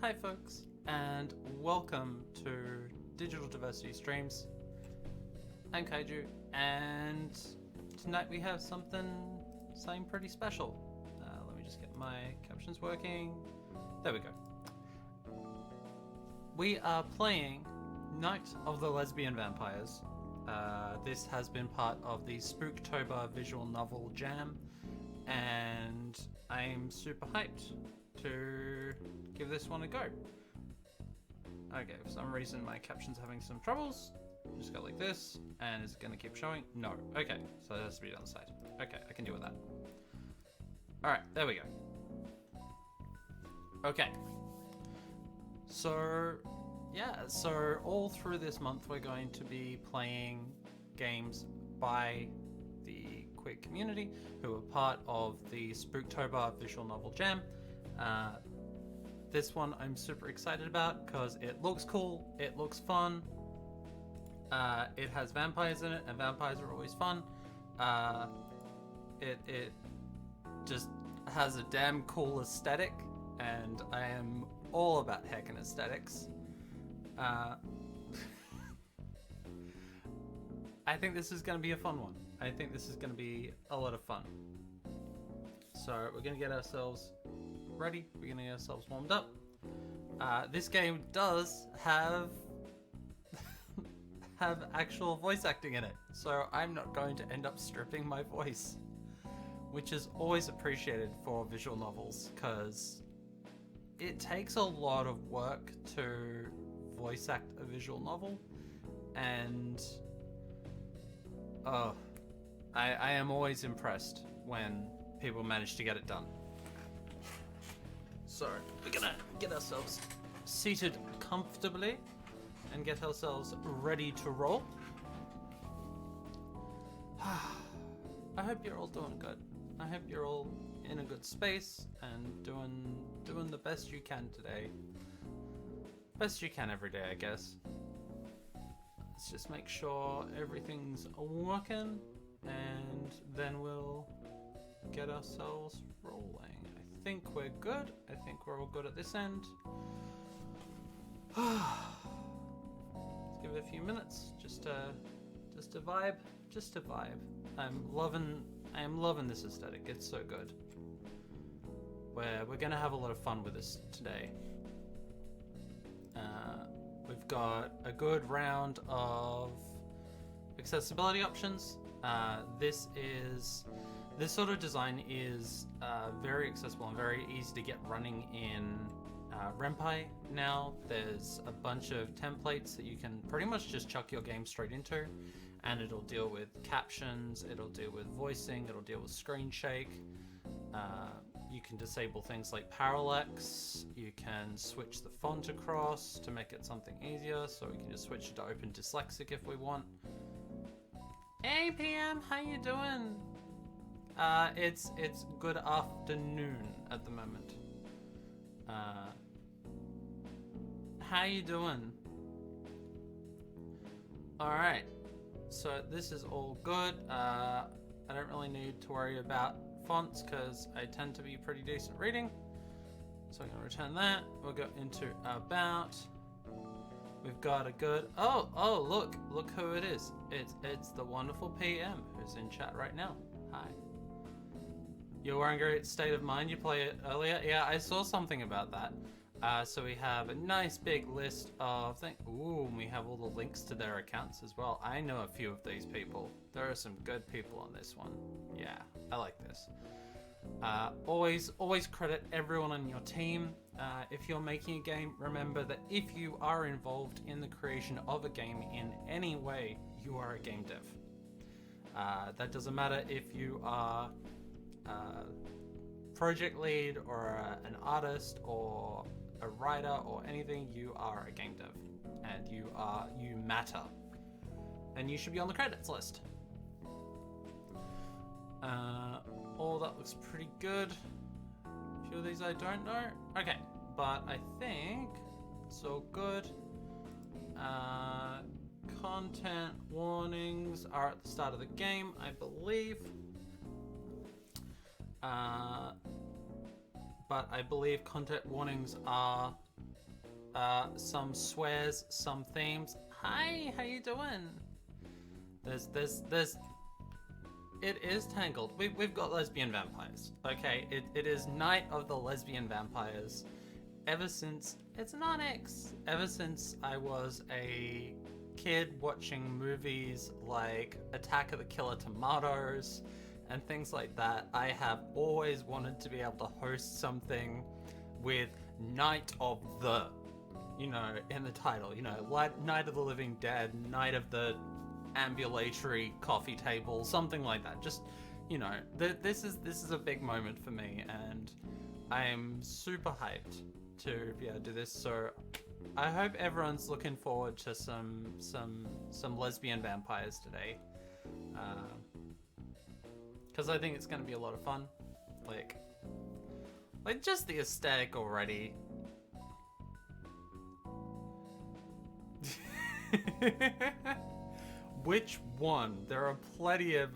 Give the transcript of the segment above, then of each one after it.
Hi folks, and welcome to Digital Diversity Streams. I'm Kaiju, and tonight we have something pretty special. Let me just get my captions working. There we go. We are playing Night of the Lesbian Vampires. This has been part of the Spooktober visual novel jam, and I'm super hyped to give this one a go. Okay, for some reason my caption's having some troubles. Just go like this, and is it going to keep showing? No. Okay, so it has to be on the side. Okay, I can deal with that. Alright, there we go. Okay. So, yeah, so all through this month we're going to be playing games by the queer community who are part of the Spooktober visual novel jam. This one I'm super excited about because it looks cool, it looks fun, it has vampires in it, and vampires are always fun. It just has a damn cool aesthetic, and I am all about heckin' aesthetics. I think this is going to be a fun one. I think this is going to be a lot of fun. So we're going to get ourselves ready. We're going to get ourselves warmed up. This game does have actual voice acting in it, so I'm not going to end up stripping my voice, which is always appreciated for visual novels because it takes a lot of work to voice act a visual novel, and I am always impressed when people manage to get it done. So we're gonna get ourselves seated comfortably and get ourselves ready to roll. I hope you're all doing good. I hope you're all in a good space and doing the best you can today. Best you can every day, I guess. Let's just make sure everything's working, and then we'll get ourselves rolling. I think we're good. I think we're all good at this end. Let's give it a few minutes just to vibe. I am loving this aesthetic. It's so good. We're gonna have a lot of fun with this today. We've got a good round of accessibility options. This sort of design is very accessible and very easy to get running in Ren'Py now. There's a bunch of templates that you can pretty much just chuck your game straight into, and it'll deal with captions, it'll deal with voicing, it'll deal with screen shake. You can disable things like parallax. You can switch the font across to make it something easier, so we can just switch it to Open Dyslexic if we want. Hey PM, how you doing? It's good afternoon at the moment. How you doing? Alright, so this is all good. I don't really need to worry about fonts because I tend to be pretty decent reading. So I'm going to return that. We'll go into About. We've got a good... Oh, look who it is. It's the wonderful PM who's in chat right now. Hi. You're wearing a great state of mind. You played it earlier. Yeah, I saw something about that. So we have a nice big list of things. Ooh, we have all the links to their accounts as well. I know a few of these people. There are some good people on this one. Yeah, I like this. Always credit everyone on your team. If you're making a game, remember that if you are involved in the creation of a game in any way, you are a game dev. That doesn't matter if you are project lead or an artist or a writer or anything. You are a game dev, and you matter, and you should be on the credits list. All that looks pretty good. A few of these I don't know. Okay, but I think it's all good. Content warnings are at the start of the game, I believe. But I believe content warnings are some swears, some themes. Hi, how you doing? There's. It is Tangled. We've got lesbian vampires. Okay, it is Night of the Lesbian Vampires. Ever since it's an Onyx. Ever since I was a kid watching movies like Attack of the Killer Tomatoes and things like that, I have always wanted to be able to host something with Night of the, in the title, Night of the Living Dead, Night of the Ambulatory Coffee Table, something like that. Just, this is a big moment for me, and I'm super hyped to be able to do this. So I hope everyone's looking forward to some lesbian vampires today, because I think it's going to be a lot of fun. Like just the aesthetic already. Which one? There are plenty of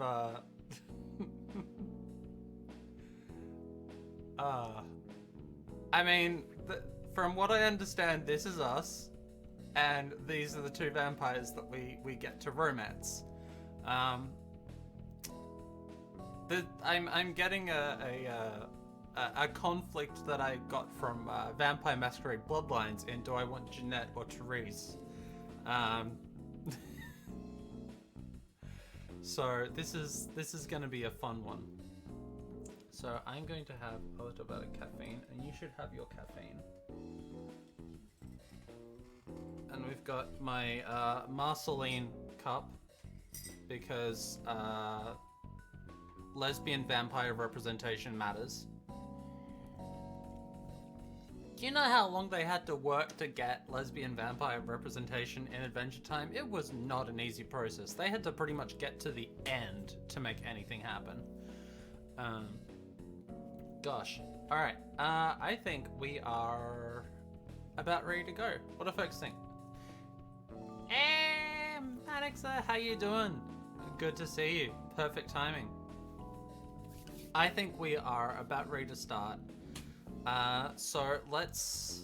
I mean, from what I understand, this is us, and these are the two vampires that we get to romance. I'm getting a conflict that I got from Vampire Masquerade Bloodlines in do I want Jeanette or Therese? So this is going to be a fun one. So I'm going to have a little bit of caffeine, and you should have your caffeine. And we've got my Marceline cup, because lesbian vampire representation matters. Do you know how long they had to work to get lesbian vampire representation in Adventure Time? It was not an easy process. They had to pretty much get to the end to make anything happen. Gosh. Alright, I think we are about ready to go. What do folks think? Hey, Alexa, how you doing? Good to see you. Perfect timing. I think we are about ready to start. So let's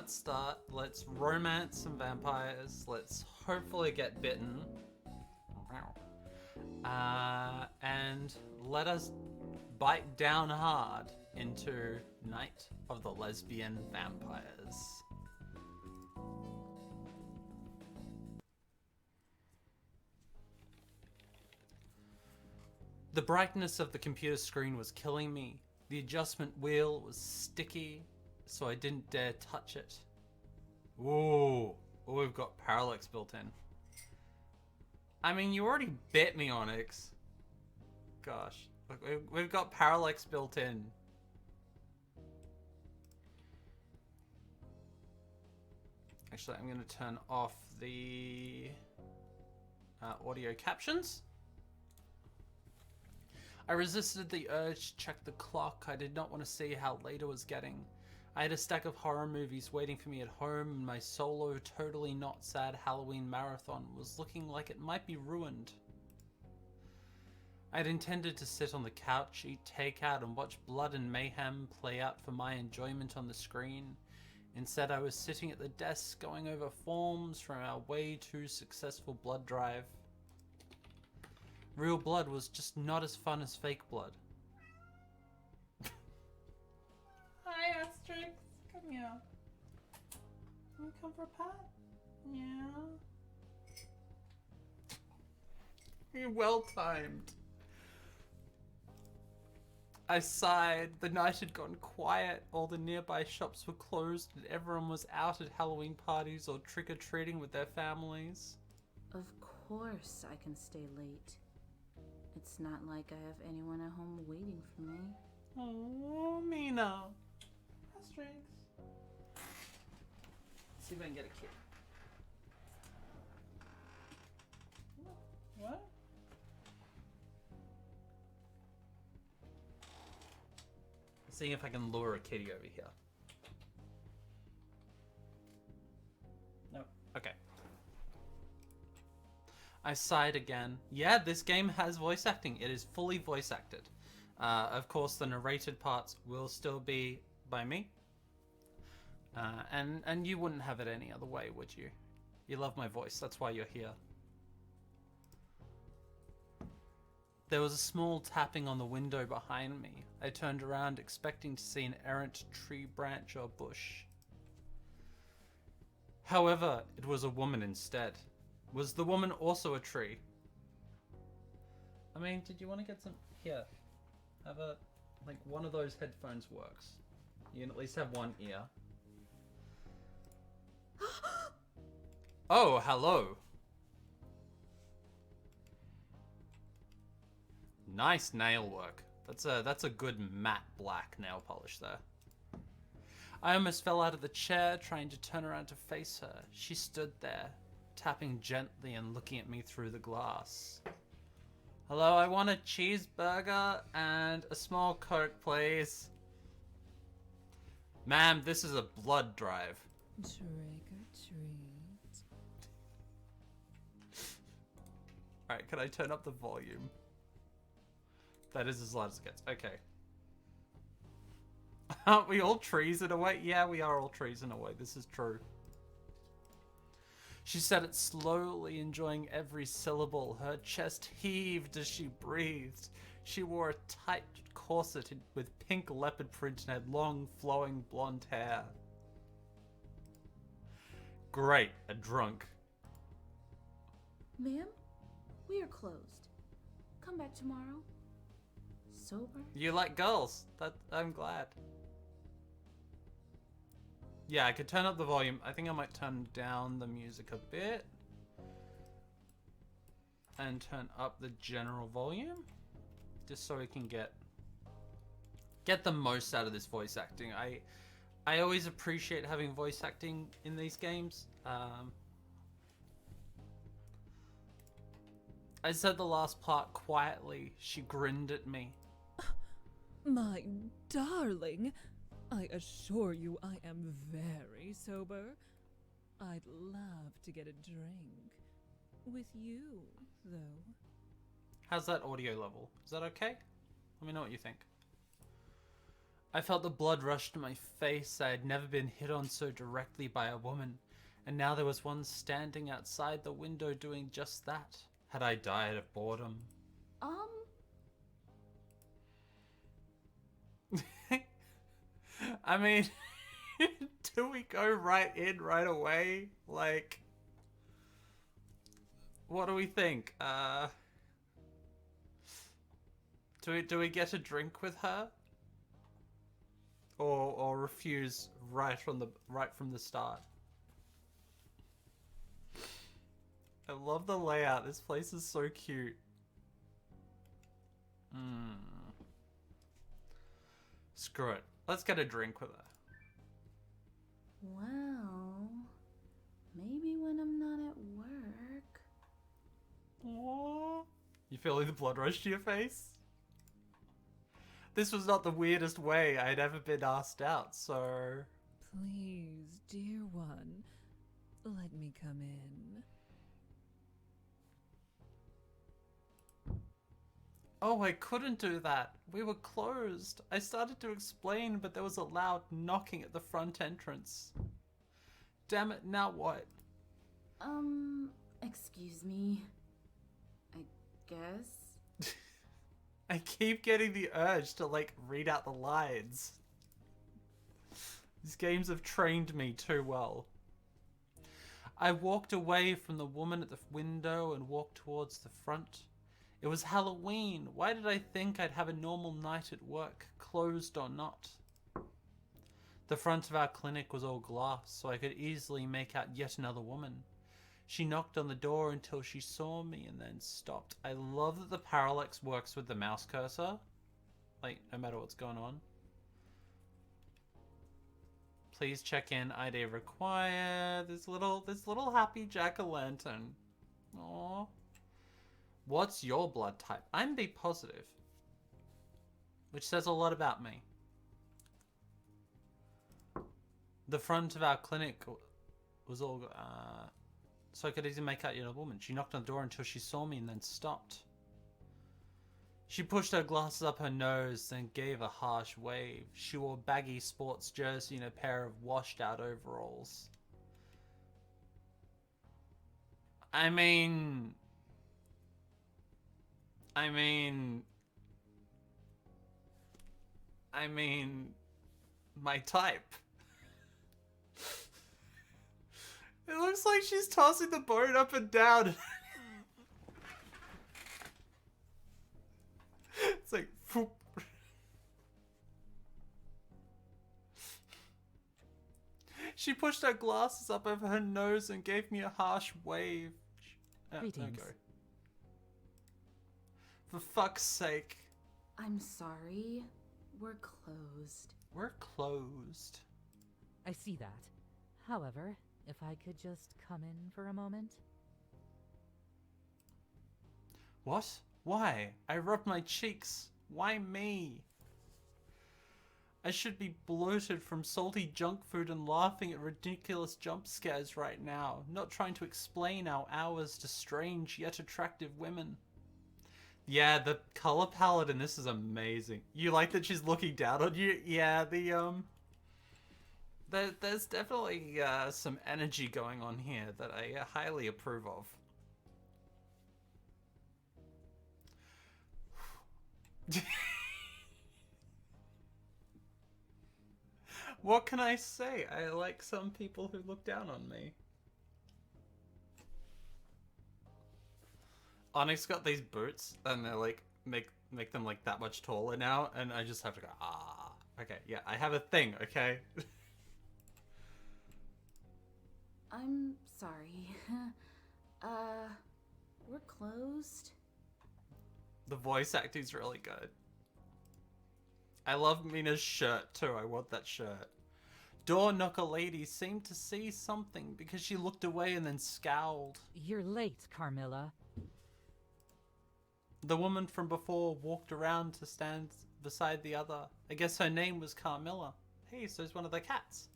start. Let's romance some vampires. Let's hopefully get bitten. And let us bite down hard into Night of the Lesbian Vampires. The brightness of the computer screen was killing me. The adjustment wheel was sticky, so I didn't dare touch it. Ooh, we've got parallax built in. I mean, you already bit me, Onyx. Gosh, look, we've got parallax built in. Actually, I'm going to turn off the audio captions. I resisted the urge to check the clock. I did not want to see how late it was getting. I had a stack of horror movies waiting for me at home, and my solo, totally not sad Halloween marathon was looking like it might be ruined. I had intended to sit on the couch, eat takeout, and watch blood and mayhem play out for my enjoyment on the screen. Instead, I was sitting at the desk going over forms from our way too successful blood drive. Real blood was just not as fun as fake blood. Hi, Asterix. Come here. Can you come for a pat? Yeah. You're well timed. I sighed. The night had gone quiet. All the nearby shops were closed, and everyone was out at Halloween parties or trick-or-treating with their families. Of course I can stay late. It's not like I have anyone at home waiting for me. Oh, Mina. Asterix. See if I can get a kid. What? Seeing if I can lure a kitty over here. No. Okay. I sighed again. Yeah, this game has voice acting. It is fully voice acted. Of course, the narrated parts will still be by me. And you wouldn't have it any other way, would you? You love my voice, that's why you're here. There was a small tapping on the window behind me. I turned around, expecting to see an errant tree branch or bush. However, it was a woman instead. Was the woman also a tree? I mean, did you want to get some... Here. Have a... Like, one of those headphones works. You can at least have one ear. Oh, hello. Nice nail work. That's a good matte black nail polish there. I almost fell out of the chair trying to turn around to face her. She stood there, tapping gently and looking at me through the glass. Hello, I want a cheeseburger and a small Coke, please. Ma'am, this is a blood drive. Trick or treat. Alright, can I turn up the volume? That is as loud as it gets. Okay. Aren't we all trees in a way? Yeah, we are all trees in a way. This is true. She said it slowly, enjoying every syllable. Her chest heaved as she breathed. She wore a tight corset with pink leopard print and had long, flowing blonde hair. Great, a drunk. Ma'am, we are closed. Come back tomorrow. Sober? You like girls. I'm glad. Yeah, I could turn up the volume. I think I might turn down the music a bit. And turn up the general volume. Just so we can get the most out of this voice acting. I always appreciate having voice acting in these games. I said the last part quietly. She grinned at me. My darling, I assure you I am very sober. I'd love to get a drink. With you, though. How's that audio level? Is that okay? Let me know what you think. I felt the blood rush to my face. I had never been hit on so directly by a woman, and now there was one standing outside the window doing just that. Had I died of boredom? I mean, do we go right in right away? Like, what do we think? Do we get a drink with her? Or refuse right from the start? I love the layout. This place is so cute. Screw it. Let's get a drink with her. Well, maybe when I'm not at work. Aww. You feeling the blood rush to your face? This was not the weirdest way I'd ever been asked out, so... Please, dear one, let me come in. Oh, I couldn't do that. We were closed. I started to explain, but there was a loud knocking at the front entrance. Damn it, now what? Excuse me. I guess. I keep getting the urge to, like, read out the lines. These games have trained me too well. I walked away from the woman at the window and walked towards the front. It was Halloween. Why did I think I'd have a normal night at work, closed or not? The front of our clinic was all glass, so I could easily make out yet another woman. She knocked on the door until she saw me and then stopped. I love that the parallax works with the mouse cursor. Like, no matter what's going on. Please check in. ID required. This little happy jack-o'-lantern. Aww. What's your blood type? I'm B positive. Which says a lot about me. The front of our clinic was all... so I could easily make out you're a woman. She knocked on the door until she saw me and then stopped. She pushed her glasses up her nose, then gave a harsh wave. She wore baggy sports jersey and a pair of washed-out overalls. I mean, my type. It looks like she's tossing the boat up and down. It's like, whoop. She pushed her glasses up over her nose and gave me a harsh wave. Greetings. Okay. For fuck's sake. I'm sorry. We're closed. We're closed. I see that. However, if I could just come in for a moment. What? Why? I rubbed my cheeks. Why me? I should be bloated from salty junk food and laughing at ridiculous jump scares right now, not trying to explain our hours to strange yet attractive women. Yeah, the color palette in this is amazing. You like that she's looking down on you? Yeah, there's definitely some energy going on here that I highly approve of. What can I say? I like some people who look down on me. Onyx got these boots, and they're like make them like that much taller now, and I just have to go, ah. Okay, yeah, I have a thing, okay? I'm sorry. We're closed. The voice acting's really good. I love Mina's shirt too. I want that shirt. Door knocker lady seemed to see something because she looked away and then scowled. You're late, Carmilla. The woman from before walked around to stand beside the other. I guess her name was Carmilla. Hey, so it's one of the cats.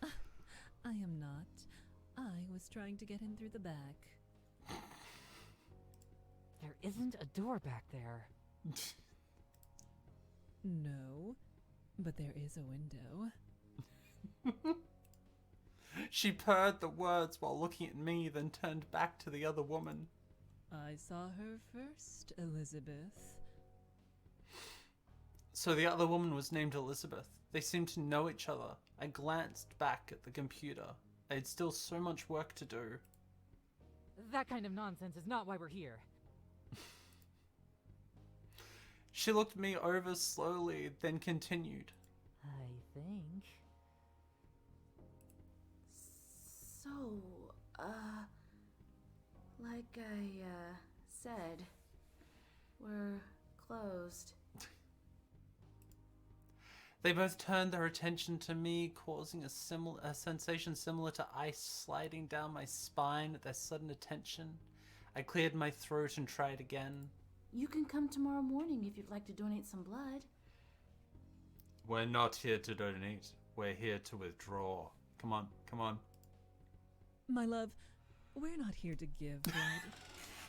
I am not. I was trying to get in through the back. There isn't a door back there. No, but there is a window. She purred the words while looking at me, then turned back to the other woman. I saw her first, Elizabeth. So the other woman was named Elizabeth. They seemed to know each other. I glanced back at the computer. I had still so much work to do. That kind of nonsense is not why we're here. She looked me over slowly, then continued. I think. So, like I, said, we're closed. They both turned their attention to me, causing a sensation similar to ice sliding down my spine at their sudden attention. I cleared my throat and tried again. You can come tomorrow morning if you'd like to donate some blood. We're not here to donate. We're here to withdraw. Come on, come on. My love, we're not here to give blood.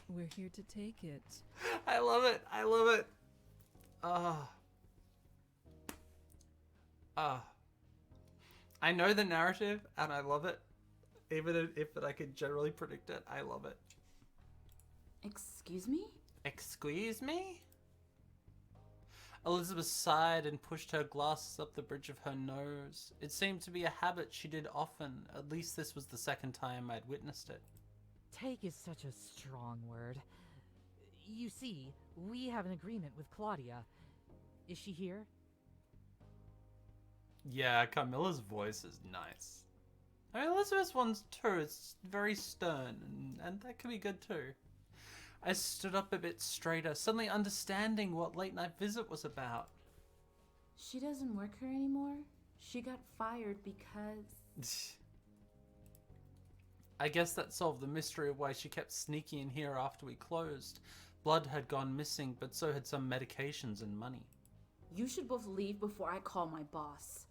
We're here to take it. I love it. I love it. I know the narrative and I love it. Even if I could generally predict it, I love it. Excuse me? Excuse me? Elizabeth sighed and pushed her glasses up the bridge of her nose. It seemed to be a habit she did often. At least this was the second time I'd witnessed it. Take is such a strong word. You see, we have an agreement with Claudia. Is she here? Yeah, Camilla's voice is nice. I mean, Elizabeth's one's too. It's very stern, and that could be good too. I stood up a bit straighter, suddenly understanding what Late Night Visit was about. She doesn't work here anymore? She got fired because... I guess that solved the mystery of why she kept sneaking in here after we closed. Blood had gone missing, but so had some medications and money. You should both leave before I call my boss.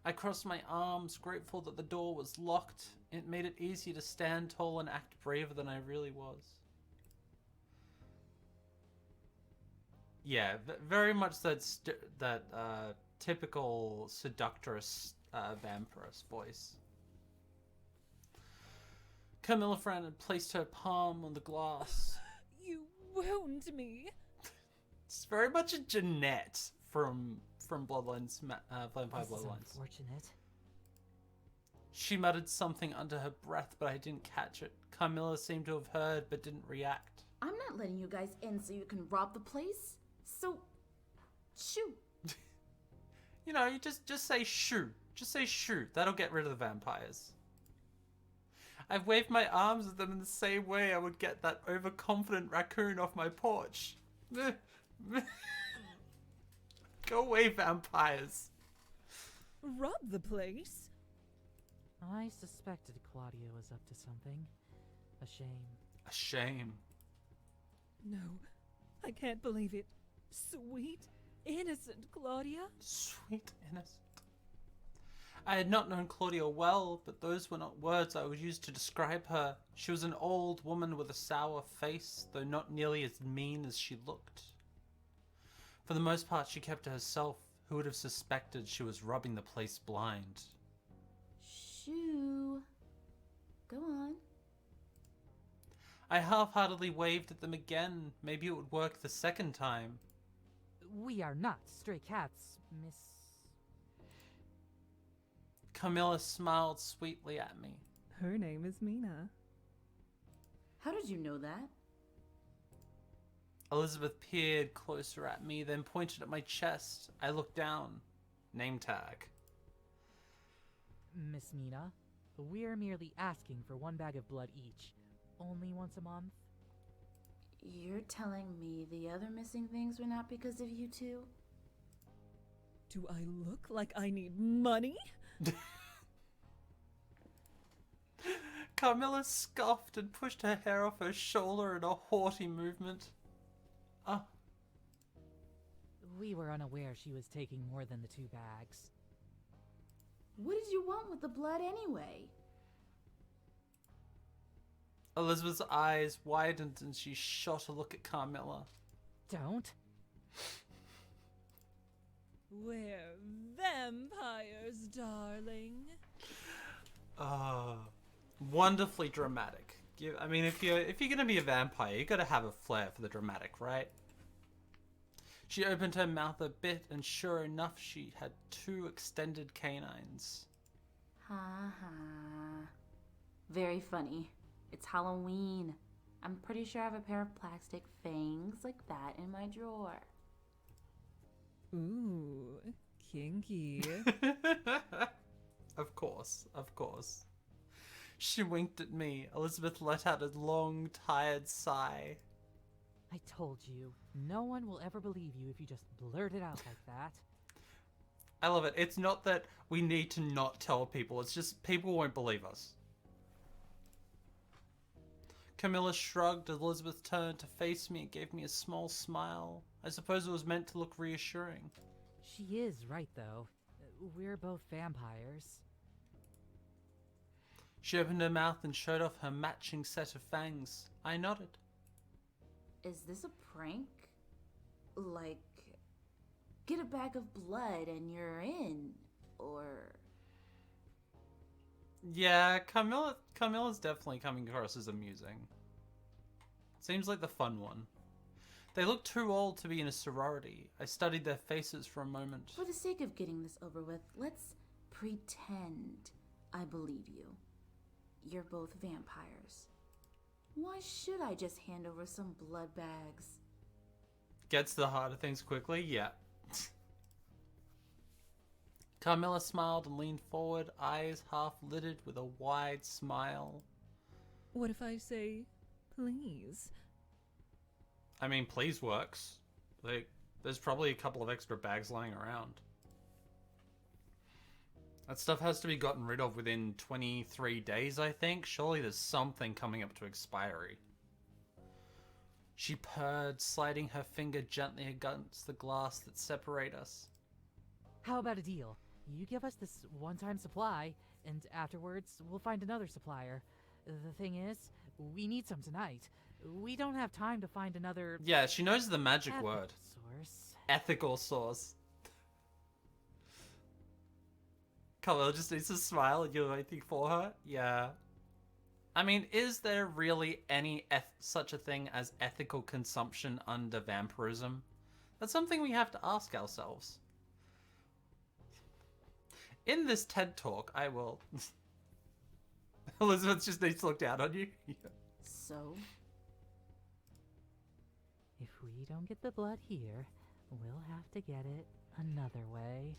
I crossed my arms, grateful that the door was locked. It made it easier to stand tall and act braver than I really was. Yeah, very much that typical seductress vampiress voice. Camilla frowned and placed her palm on the glass. You wound me. It's very much a Jeanette from Bloodlines, Vampire This is Bloodlines. unfortunate. She muttered something under her breath, but I didn't catch it. Carmilla seemed to have heard, but didn't react. I'm not letting you guys in so you can rob the place. So, shoo. You know, you just say shoo. Just say shoo. That'll get rid of the vampires. I've waved my arms at them in the same way I would get that overconfident raccoon off my porch. Go away, vampires. Rob the place? I suspected Claudia was up to something. A shame. A shame. No, I can't believe it. Sweet, innocent Claudia. Sweet innocent. I had not known Claudia well, but those were not words I would use to describe her. She was an old woman with a sour face, though not nearly as mean as she looked. For the most part, she kept to herself. Who would have suspected she was robbing the place blind? Shoo. Go on. I half-heartedly waved at them again. Maybe it would work the second time. We are not stray cats, Miss... Camilla smiled sweetly at me. Her name is Mina. How did you know that? Elizabeth peered closer at me, then pointed at my chest. I looked down. Name tag. Miss Mina, we're merely asking for 1 bag of blood each. Only once a month? You're telling me the other missing things were not because of you two? Do I look like I need money? Carmilla scoffed and pushed her hair off her shoulder in a haughty movement. We were unaware she was taking more than the 2 bags. What did you want with the blood anyway? Elizabeth's eyes widened and she shot a look at Carmilla. Don't. We're vampires, darling. Wonderfully dramatic. I mean, if you're gonna be a vampire, you gotta have a flair for the dramatic, right? She opened her mouth a bit, and sure enough, she had 2 extended canines. Ha ha. Very funny. It's Halloween. I'm pretty sure I have a pair of plastic fangs like that in my drawer. Ooh, kinky. Of course, of course. She winked at me. Elizabeth let out a long, tired sigh. I told you, no one will ever believe you if you just blurt it out like that. I love it. It's not that we need to not tell people. It's just people won't believe us. Camilla shrugged. Elizabeth turned to face me and gave me a small smile. I suppose it was meant to look reassuring. She is right, though. We're both vampires. She opened her mouth and showed off her matching set of fangs. I nodded. Is this a prank? Like, get a bag of blood and you're in? Or... Yeah, Camilla's definitely coming across as amusing. Seems like the fun one. They look too old to be in a sorority. I studied their faces for a moment. For the sake of getting this over with, let's pretend I believe you. You're both vampires. Why should I just hand over some blood bags? Gets to the heart of things quickly? Yeah. Carmilla smiled and leaned forward, eyes half lidded with a wide smile. What if I say, please? I mean, please works. There's probably a couple of extra bags lying around. That stuff has to be gotten rid of within 23 days, I think. Surely there's something coming up to expiry. She purred, sliding her finger gently against the glass that separated us. How about a deal? You give us this one-time supply, and afterwards we'll find another supplier. The thing is, we need some tonight. We don't have time to find another Yeah, she knows the magic ethical word. source. Ethical source. Khalil just needs to smile and you're waiting for her? Yeah. I mean, is there really any such a thing as ethical consumption under vampirism? That's something we have to ask ourselves. In this TED Talk, I will... Elizabeth just needs to look down on you. So, If we don't get the blood here, we'll have to get it another way.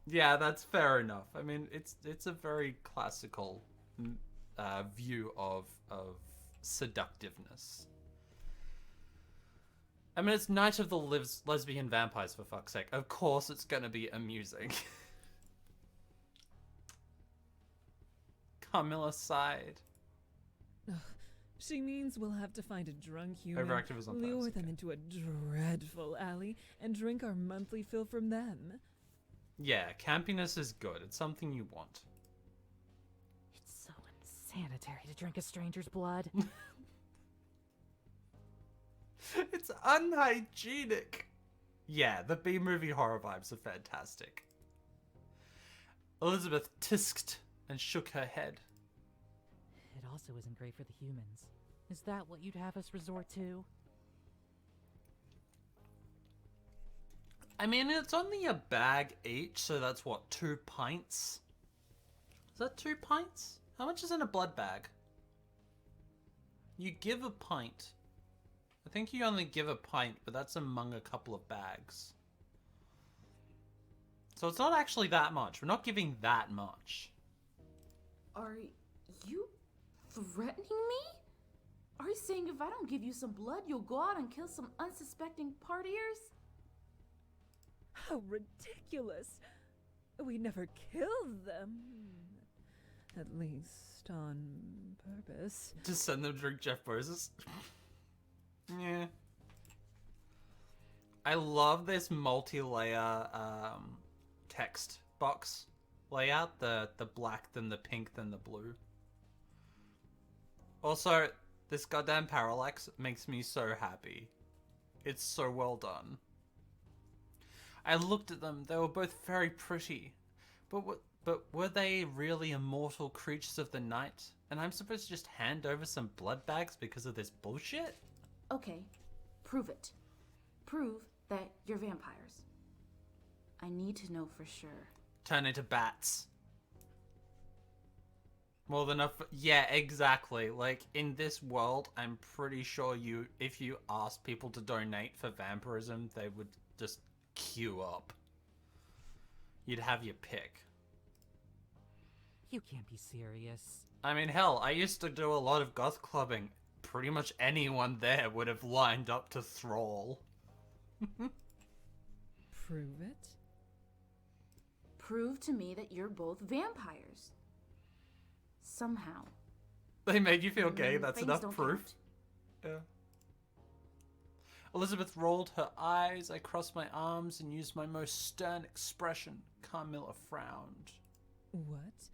Yeah, that's fair enough. I mean, it's a very classical view of seductiveness. I mean, it's Night of the Lesbian Vampires, for fuck's sake. Of course it's gonna be amusing. Camilla sighed. She means we'll have to find a drunk human, Overactive is on lure purpose, them okay. into a dreadful alley, and drink our monthly fill from them. Yeah, campiness is good. It's something you want. It's so insanitary to drink a stranger's blood. It's unhygienic. Yeah, the B-movie horror vibes are fantastic. Elizabeth tisked and shook her head. It also isn't great for the humans. Is that what you'd have us resort to? I mean, it's only a bag each, so that's what, 2 pints? Is that 2 pints? How much is in a blood bag? You give a pint. I think you only give a pint, but that's among a couple of bags. So it's not actually that much. We're not giving that much. are you threatening me? Are you saying if I don't give you some blood, you'll go out and kill some unsuspecting partiers? How ridiculous! We never killed them. At least on purpose. Just send them to drink Jeff Moses. Yeah. I love this multi-layer text box layout. The black, then the pink, then the blue. Also, this goddamn parallax makes me so happy. It's so well done. I looked at them. They were both very pretty. But were they really immortal creatures of the night? And I'm supposed to just hand over some blood bags because of this bullshit? Okay, prove it. Prove that you're vampires. I need to know for sure. Turn into bats. More than enough. Yeah, exactly. Like, in this world, I'm pretty sure if you asked people to donate for vampirism, they would just queue up. You'd have your pick. You can't be serious. I mean, hell, I used to do a lot of goth clubbing. Pretty much anyone there would have lined up to thrall. Prove it? Prove to me that you're both vampires. Somehow. They made you feel gay, Mm, that's things enough don't proof. count. Yeah. Elizabeth rolled her eyes. I crossed my arms and used my most stern expression. Carmilla frowned. What?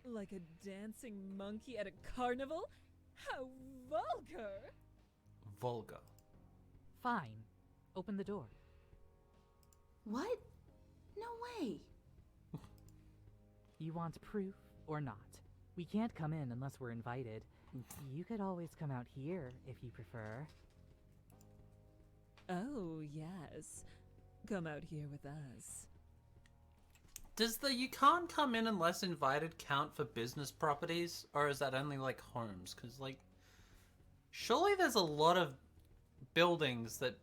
Like a dancing monkey at a carnival? How vulgar! Vulgar. Fine. Open the door. What? No way. You want proof or not? We can't come in unless we're invited. You could always come out here if you prefer. Oh, yes. Come out here with us. Does the you can't come in unless invited count for business properties? Or is that only like homes? Because like, surely there's a lot of buildings that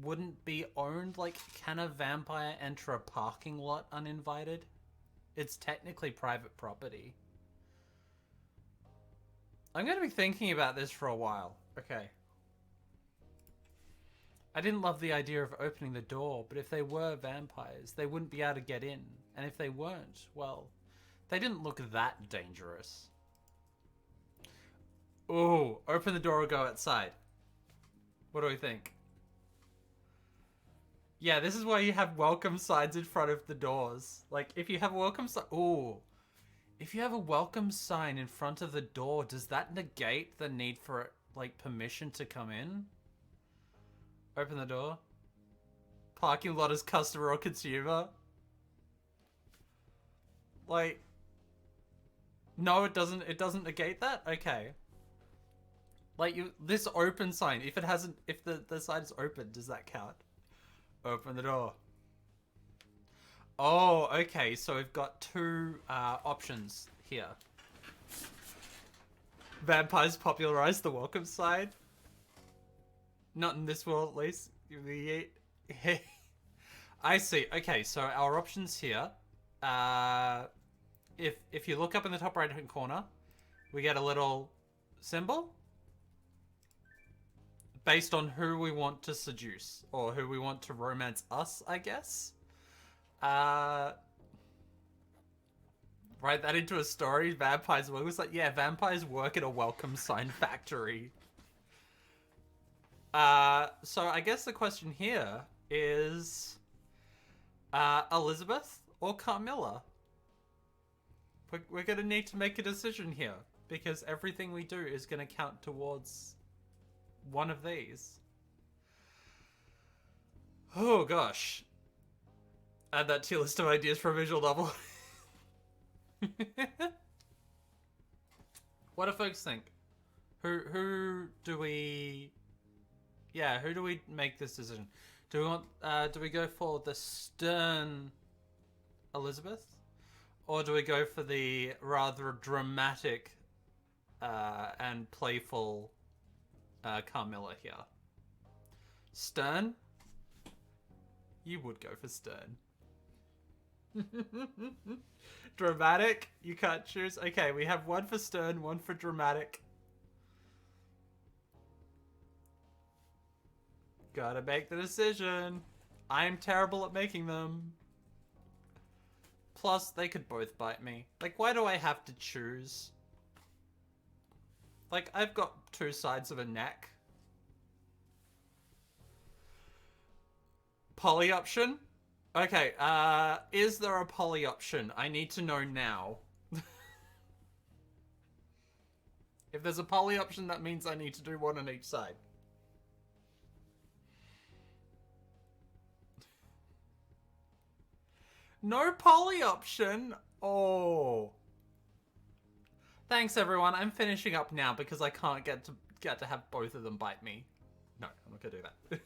wouldn't be owned. Like, can a vampire enter a parking lot uninvited? It's technically private property. I'm going to be thinking about this for a while. Okay. I didn't love the idea of opening the door, but if they were vampires, they wouldn't be able to get in. And if they weren't, well, they didn't look that dangerous. Ooh, open the door or go outside. What do we think? Yeah, this is why you have welcome signs in front of the doors. Like, if you have a welcome sign... Ooh. If you have a welcome sign in front of the door, does that negate the need for, like, permission to come in? Open the door. Parking lot as customer or consumer. Like, no, it doesn't negate that? Okay. Like, this open sign, if the sign is open, does that count? Open the door. Oh, okay, so we've got two options here. Vampires popularized the welcome sign. Not in this world, at least. I see. Okay, so our options here. If you look up in the top right-hand corner, we get a little symbol based on who we want to seduce or who we want to romance us, I guess. Write that into a story. Vampires work. It's like, yeah, vampires work at a welcome sign factory. So I guess the question here is, Elizabeth or Carmilla? We're gonna need to make a decision here because everything we do is gonna count towards one of these. Oh gosh. Add that to your list of ideas for a visual novel. What do folks think? Who do we... Yeah, who do we make this decision? Do we want... do we go for the stern Elizabeth? Or do we go for the rather dramatic and playful Carmilla here? Stern? You would go for stern. Dramatic? You can't choose? Okay, we have one for stern, one for dramatic. Gotta make the decision. I'm terrible at making them. Plus, they could both bite me. Like, why do I have to choose? Like, I've got two sides of a neck. Poly option? Okay, is there a poly option? I need to know now. If there's a poly option, that means I need to do one on each side. No poly option? Oh. Thanks, everyone. I'm finishing up now because I can't get to have both of them bite me. No, I'm not gonna do that.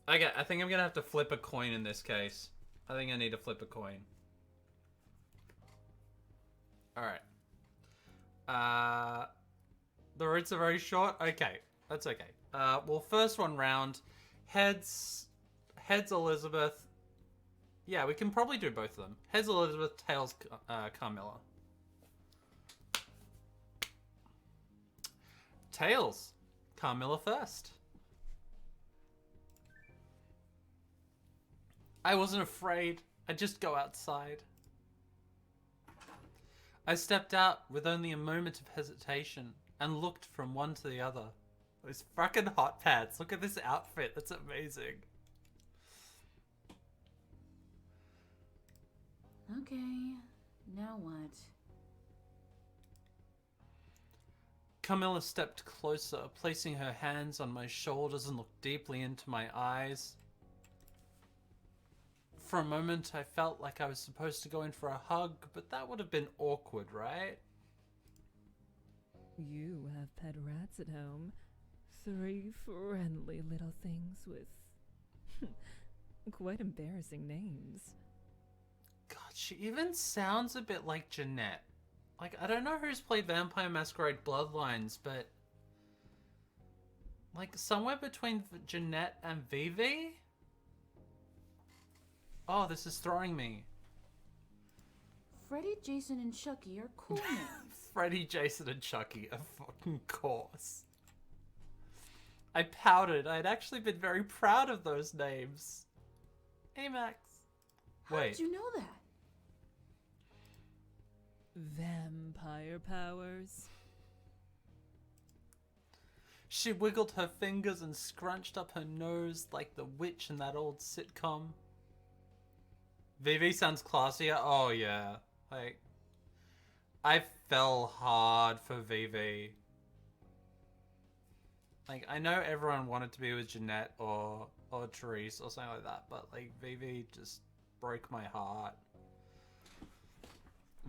Okay, I think I'm gonna have to flip a coin in this case. I think I need to flip a coin. Alright. The routes are very short. Okay, that's okay. Well, first one round. Heads Elizabeth. Yeah, we can probably do both of them. Heads Elizabeth, tails Carmilla. Tails. Carmilla first. I wasn't afraid. I'd just go outside. I stepped out with only a moment of hesitation and looked from one to the other. Those fucking hot pants. Look at this outfit. That's amazing. Okay, now what? Carmilla stepped closer, placing her hands on my shoulders and looked deeply into my eyes. For a moment, I felt like I was supposed to go in for a hug, but that would have been awkward, right? You have pet rats at home. 3 friendly little things with quite embarrassing names. God, she even sounds a bit like Jeanette. Like, I don't know who's played Vampire Masquerade Bloodlines, but... like, somewhere between Jeanette and Vivi? Oh, this is throwing me. Freddy, Jason, and Chucky are cool names. Freddy, Jason, and Chucky, of fucking course. I pouted. I'd actually been very proud of those names. Hey, Max. How Wait. did you know that? Vampire powers. She wiggled her fingers and scrunched up her nose like the witch in that old sitcom. VV sounds classier. Oh yeah, like I fell hard for VV. Like I know everyone wanted to be with Jeanette or Therese or something like that, but like VV just broke my heart.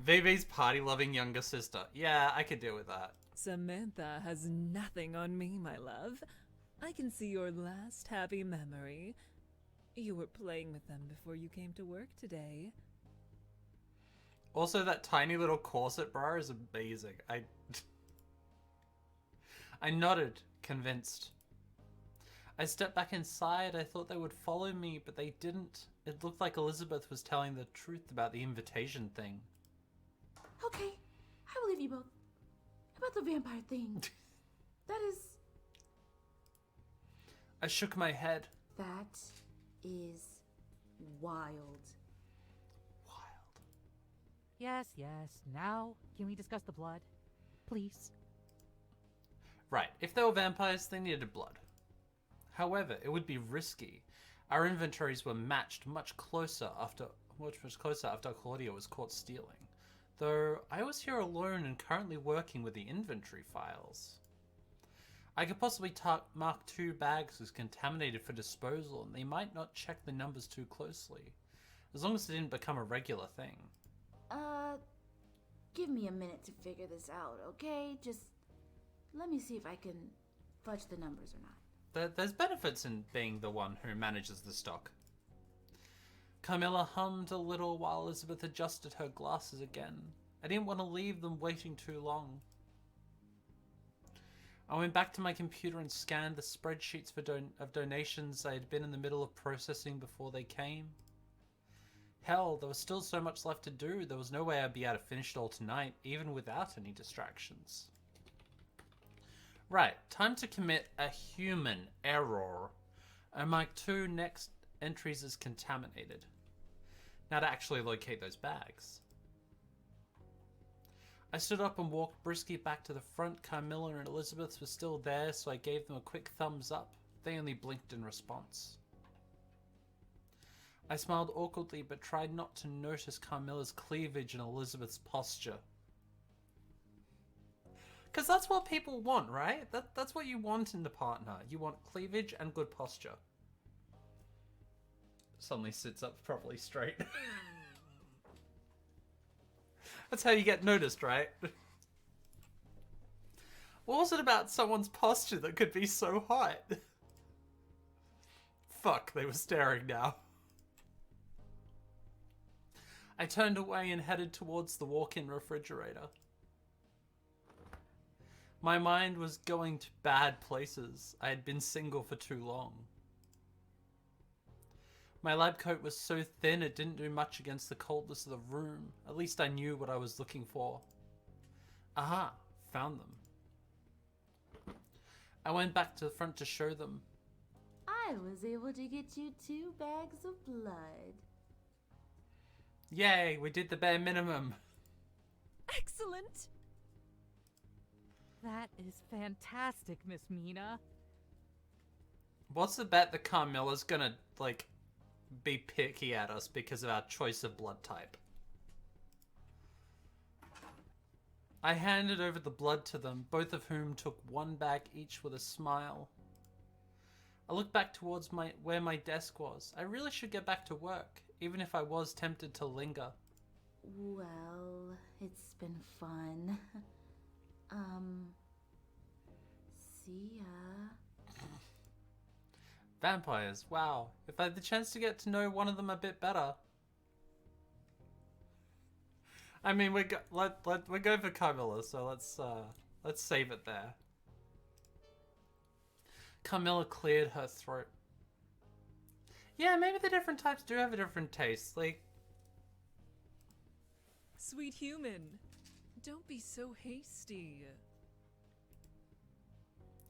VV's party-loving younger sister. Yeah, I could deal with that. Samantha has nothing on me, my love. I can see your last happy memory. You were playing with them before you came to work today. Also, that tiny little corset bra is amazing. I nodded, convinced. I stepped back inside. I thought they would follow me, but they didn't. It looked like Elizabeth was telling the truth about the invitation thing. Okay, I believe you both. About the vampire thing. That is... I shook my head. That is wild. Wild. Yes, now can we discuss the blood? Please. Right, if they were vampires, they needed blood. However, it would be risky. Our inventories were matched much closer after Claudia was caught stealing. Though I was here alone and currently working with the inventory files. I could possibly mark 2 bags as contaminated for disposal, and they might not check the numbers too closely, as long as it didn't become a regular thing. Give me a minute to figure this out, okay? Just let me see if I can fudge the numbers or not. There's benefits in being the one who manages the stock. Carmilla hummed a little while Elizabeth adjusted her glasses again. I didn't want to leave them waiting too long. I went back to my computer and scanned the spreadsheets of donations I had been in the middle of processing before they came. Hell, there was still so much left to do. There was no way I'd be able to finish it all tonight, even without any distractions. Right, time to commit a human error. I marked 2 next entries as contaminated. Now to actually locate those bags. I stood up and walked briskly back to the front. Carmilla and Elizabeth were still there, so I gave them a quick thumbs up. They only blinked in response. I smiled awkwardly, but tried not to notice Carmilla's cleavage and Elizabeth's posture. Because that's what people want, right? That's what you want in the partner. You want cleavage and good posture. Suddenly sits up properly straight. That's how you get noticed, right? What was it about someone's posture that could be so hot? Fuck, they were staring now. I turned away and headed towards the walk-in refrigerator. My mind was going to bad places. I had been single for too long. My lab coat was so thin it didn't do much against the coldness of the room. At least I knew what I was looking for. Aha, found them. I went back to the front to show them. I was able to get you 2 bags of blood. Yay, we did the bare minimum. Excellent! That is fantastic, Miss Mina. What's the bet that Carmilla's gonna, like, be picky at us because of our choice of blood type? I handed over the blood to them, both of whom took 1 bag each with a smile. I looked back towards where my desk was. I really should get back to work, even if I was tempted to linger. Well, it's been fun. See ya. Vampires, wow. If I had the chance to get to know one of them a bit better. I mean, we're going for Carmilla, so let's save it there. Carmilla cleared her throat. Yeah, maybe the different types do have a different taste. Like, Sweet human, don't be so hasty.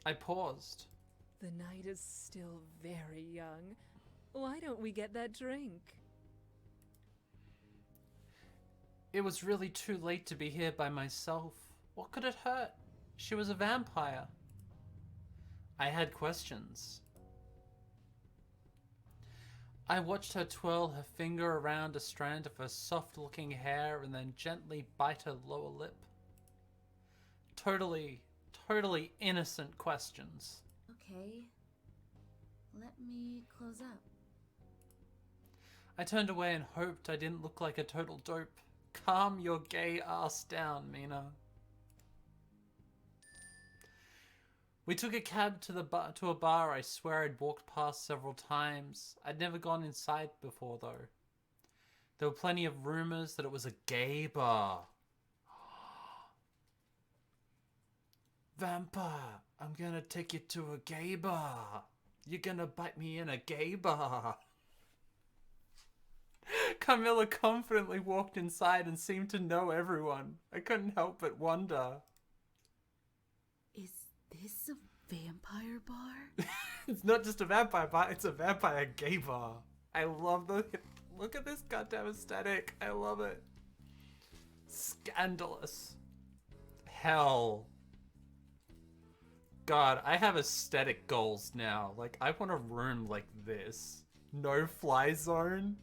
I paused. The night is still very young. Why don't we get that drink? It was really too late to be here by myself. What could it hurt? She was a vampire. I had questions. I watched her twirl her finger around a strand of her soft-looking hair and then gently bite her lower lip. Totally innocent questions. Okay. Let me close up. I turned away and hoped I didn't look like a total dope. Calm your gay ass down, Mina. We took a cab to a bar I swear I'd walked past several times. I'd never gone inside before, though. There were plenty of rumors that it was a gay bar. Vampire, I'm gonna take you to a gay bar. You're gonna bite me in a gay bar. Carmilla confidently walked inside and seemed to know everyone. I couldn't help but wonder. Is this a vampire bar? It's not just a vampire bar, it's a vampire gay bar. I love the... Look at this goddamn aesthetic. I love it. Scandalous. Hell. God, I have aesthetic goals now. Like, I want a room like this. No fly zone.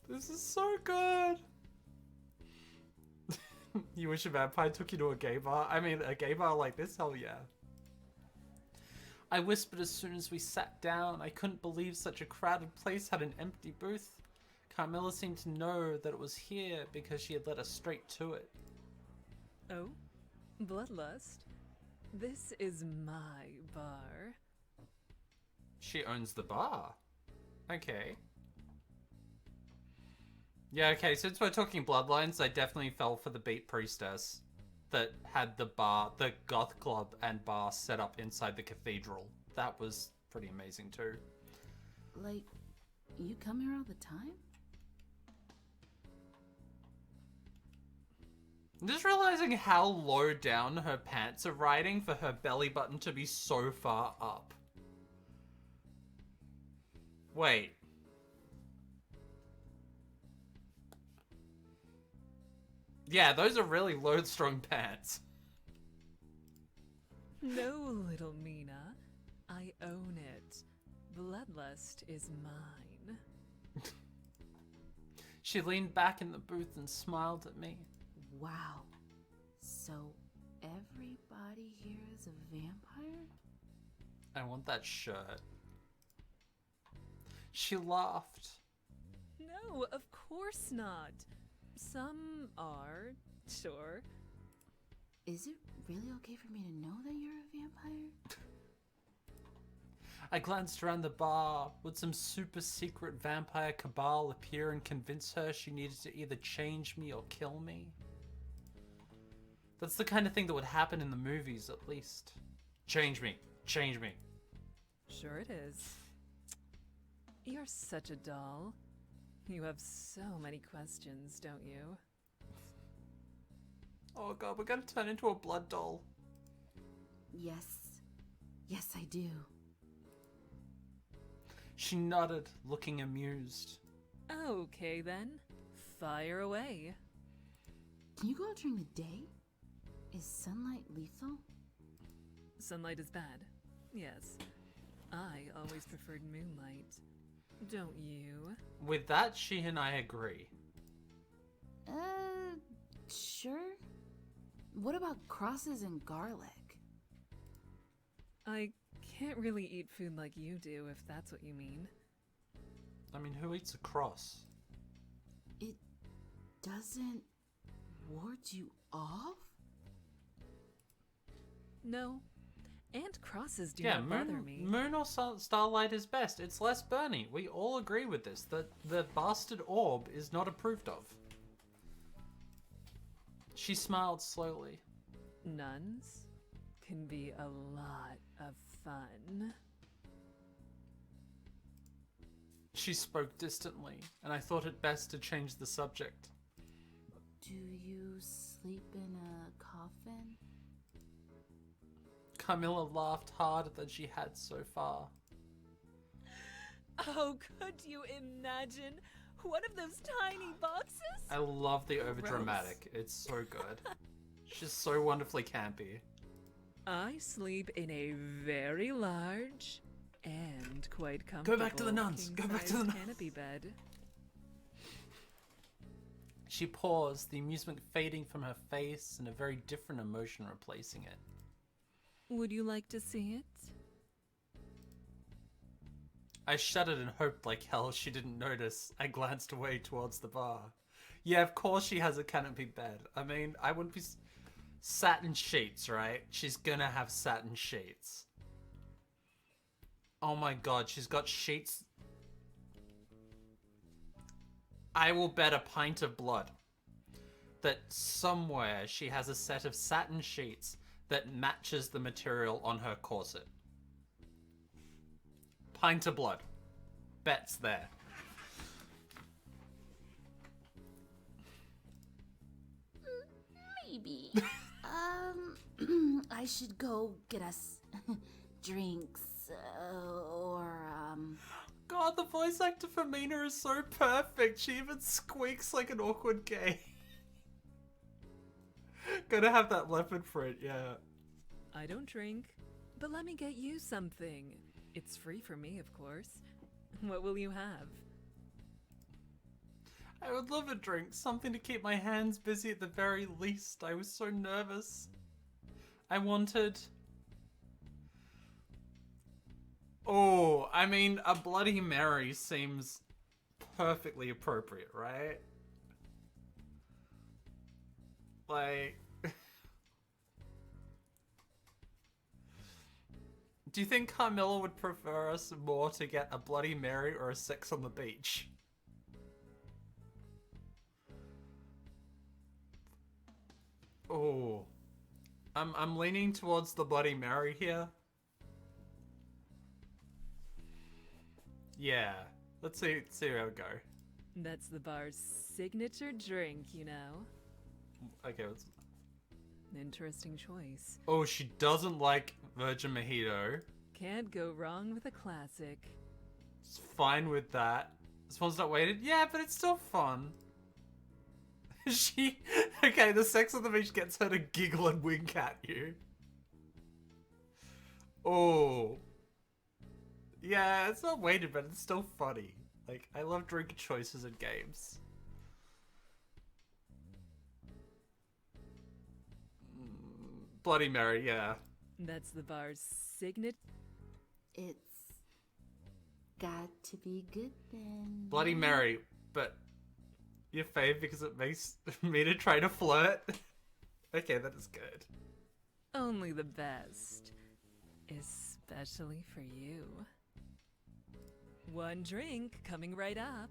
This is so good. You wish a vampire took you to a gay bar? I mean, a gay bar like this? Hell yeah. I whispered as soon as we sat down. I couldn't believe such a crowded place had an empty booth. Carmilla seemed to know that it was here because she had led us straight to it. Oh? Bloodlust? This is my bar. She owns the bar. Okay. Yeah, okay, since we're talking bloodlines, I definitely fell for the Beat Priestess that had the bar, the goth club and bar set up inside the cathedral. That was pretty amazing too. Like, you come here all the time? I'm just realizing how low down her pants are riding for her belly button to be so far up. Wait. Yeah, those are really low strung pants. No, little Mina. I own it. Bloodlust is mine. She leaned back in the booth and smiled at me. Wow. So, everybody here is a vampire? I want that shirt. She laughed. No, of course not. Some are, sure. Is it really okay for me to know that you're a vampire? I glanced around the bar. Would some super secret vampire cabal appear and convince her she needed to either change me or kill me? That's the kind of thing that would happen in the movies, at least. Change me. Change me. Sure it is. You're such a doll. You have so many questions, don't you? Oh god, we're gonna turn into a blood doll. Yes. Yes, I do. She nodded, looking amused. Okay then. Fire away. Can you go out during the day? Is sunlight lethal? Sunlight is bad. Yes. I always preferred moonlight. Don't you? With that, she and I agree. Sure. What about crosses and garlic? I can't really eat food like you do, if that's what you mean. I mean, who eats a cross? It doesn't ward you off? No. And crosses do Yeah, not bother me. moon or starlight is best. It's less burny. We all agree with this. That the bastard orb is not approved of. She smiled slowly. Nuns can be a lot of fun. She spoke distantly, and I thought it best to change the subject. Do you sleep in a coffin? Carmilla laughed harder than she had so far. Oh, could you imagine? One of those tiny boxes? I love the overdramatic. It's so good. She's so wonderfully campy. I sleep in a very large And quite comfortable. Go back to the nuns. Go back to the king-sized nuns. canopy bed. She paused, the amusement fading from her face and a very different emotion replacing it. Would you like to see it? I shuddered and hoped like hell she didn't notice. I glanced away towards the bar. Yeah, of course she has a canopy bed. I mean, I wouldn't be... Satin sheets, right? She's gonna have satin sheets. Oh my god, she's got sheets. I will bet a pint of blood that somewhere she has a set of satin sheets that matches the material on her corset. Pint of blood. Bet's there. Maybe. I should go get us drinks, God, the voice actor for Mina is so perfect. She even squeaks like an awkward gay. Gotta have that leopard print, yeah. I don't drink, but let me get you something. It's free for me, of course. What will you have? I would love a drink, something to keep my hands busy at the very least. I was so nervous. I wanted... Oh, I mean, a Bloody Mary seems perfectly appropriate, right? Like... Do you think Carmilla would prefer us more to get a Bloody Mary or a Sex on the Beach? Oh, I'm leaning towards the Bloody Mary here. Yeah, let's see how it go. That's the bar's signature drink, you know. Okay, let's... Interesting choice. Oh, she doesn't like Virgin Mojito. Can't go wrong with a classic. It's fine with that. This one's not weighted. Yeah, but it's still fun. She... Okay, the Sex on the Beach gets her to giggle and wink at you. Oh. Yeah, it's not weighted, but it's still funny. Like, I love drink choices in games. Bloody Mary, yeah. That's the bar's signature. it's got to be good then. Bloody Mary, but your fave because it makes me to try to flirt? Okay, that is good. Only the best. Especially for you. One drink coming right up.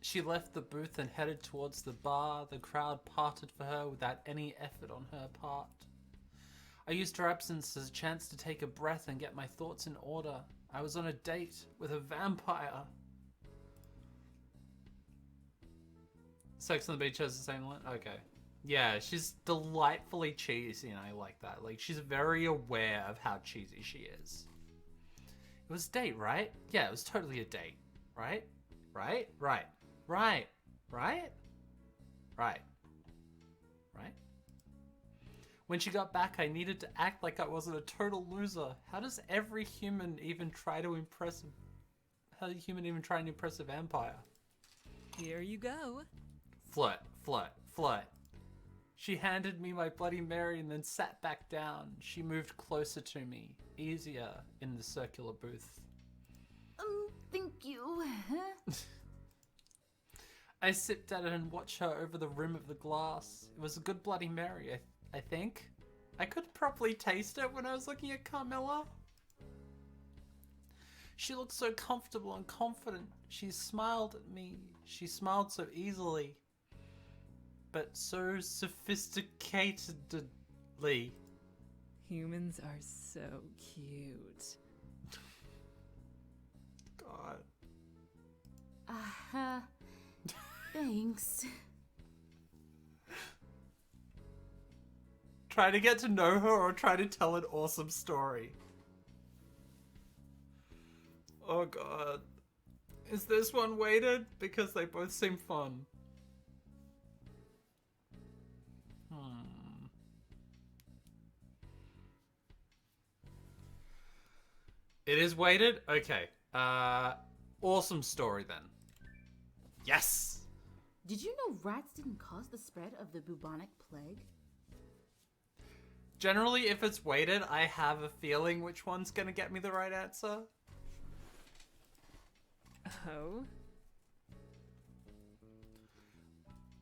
She left the booth and headed towards the bar. The crowd parted for her without any effort on her part. I used her absence as a chance to take a breath and get my thoughts in order. I was on a date with a vampire. Sex on the Beach has the same line? Okay. Yeah, she's delightfully cheesy and I like that. Like, she's very aware of how cheesy she is. It was a date, right? Yeah, it was totally a date. Right? Right? Right. Right. Right? Right. Right? When she got back, I needed to act like I wasn't a total loser. How does every human even try to impress... How does a human even try and impress a vampire? Here you go. Flirt, flirt, flirt. She handed me my Bloody Mary and then sat back down. She moved closer to me, easier in the circular booth. Thank you. I sipped at it and watched her over the rim of the glass. It was a good Bloody Mary, I think. I couldn't properly taste it when I was looking at Carmilla. She looked so comfortable and confident. She smiled at me. She smiled so easily. But so sophisticatedly. Humans are so cute. God. Thanks. Try to get to know her or try to tell an awesome story. Oh god. Is this one weighted? Because they both seem fun. It is weighted? Okay. Awesome story then. Yes! Did you know rats didn't cause the spread of the bubonic plague? Generally, if it's weighted, I have a feeling which one's gonna get me the right answer. Oh?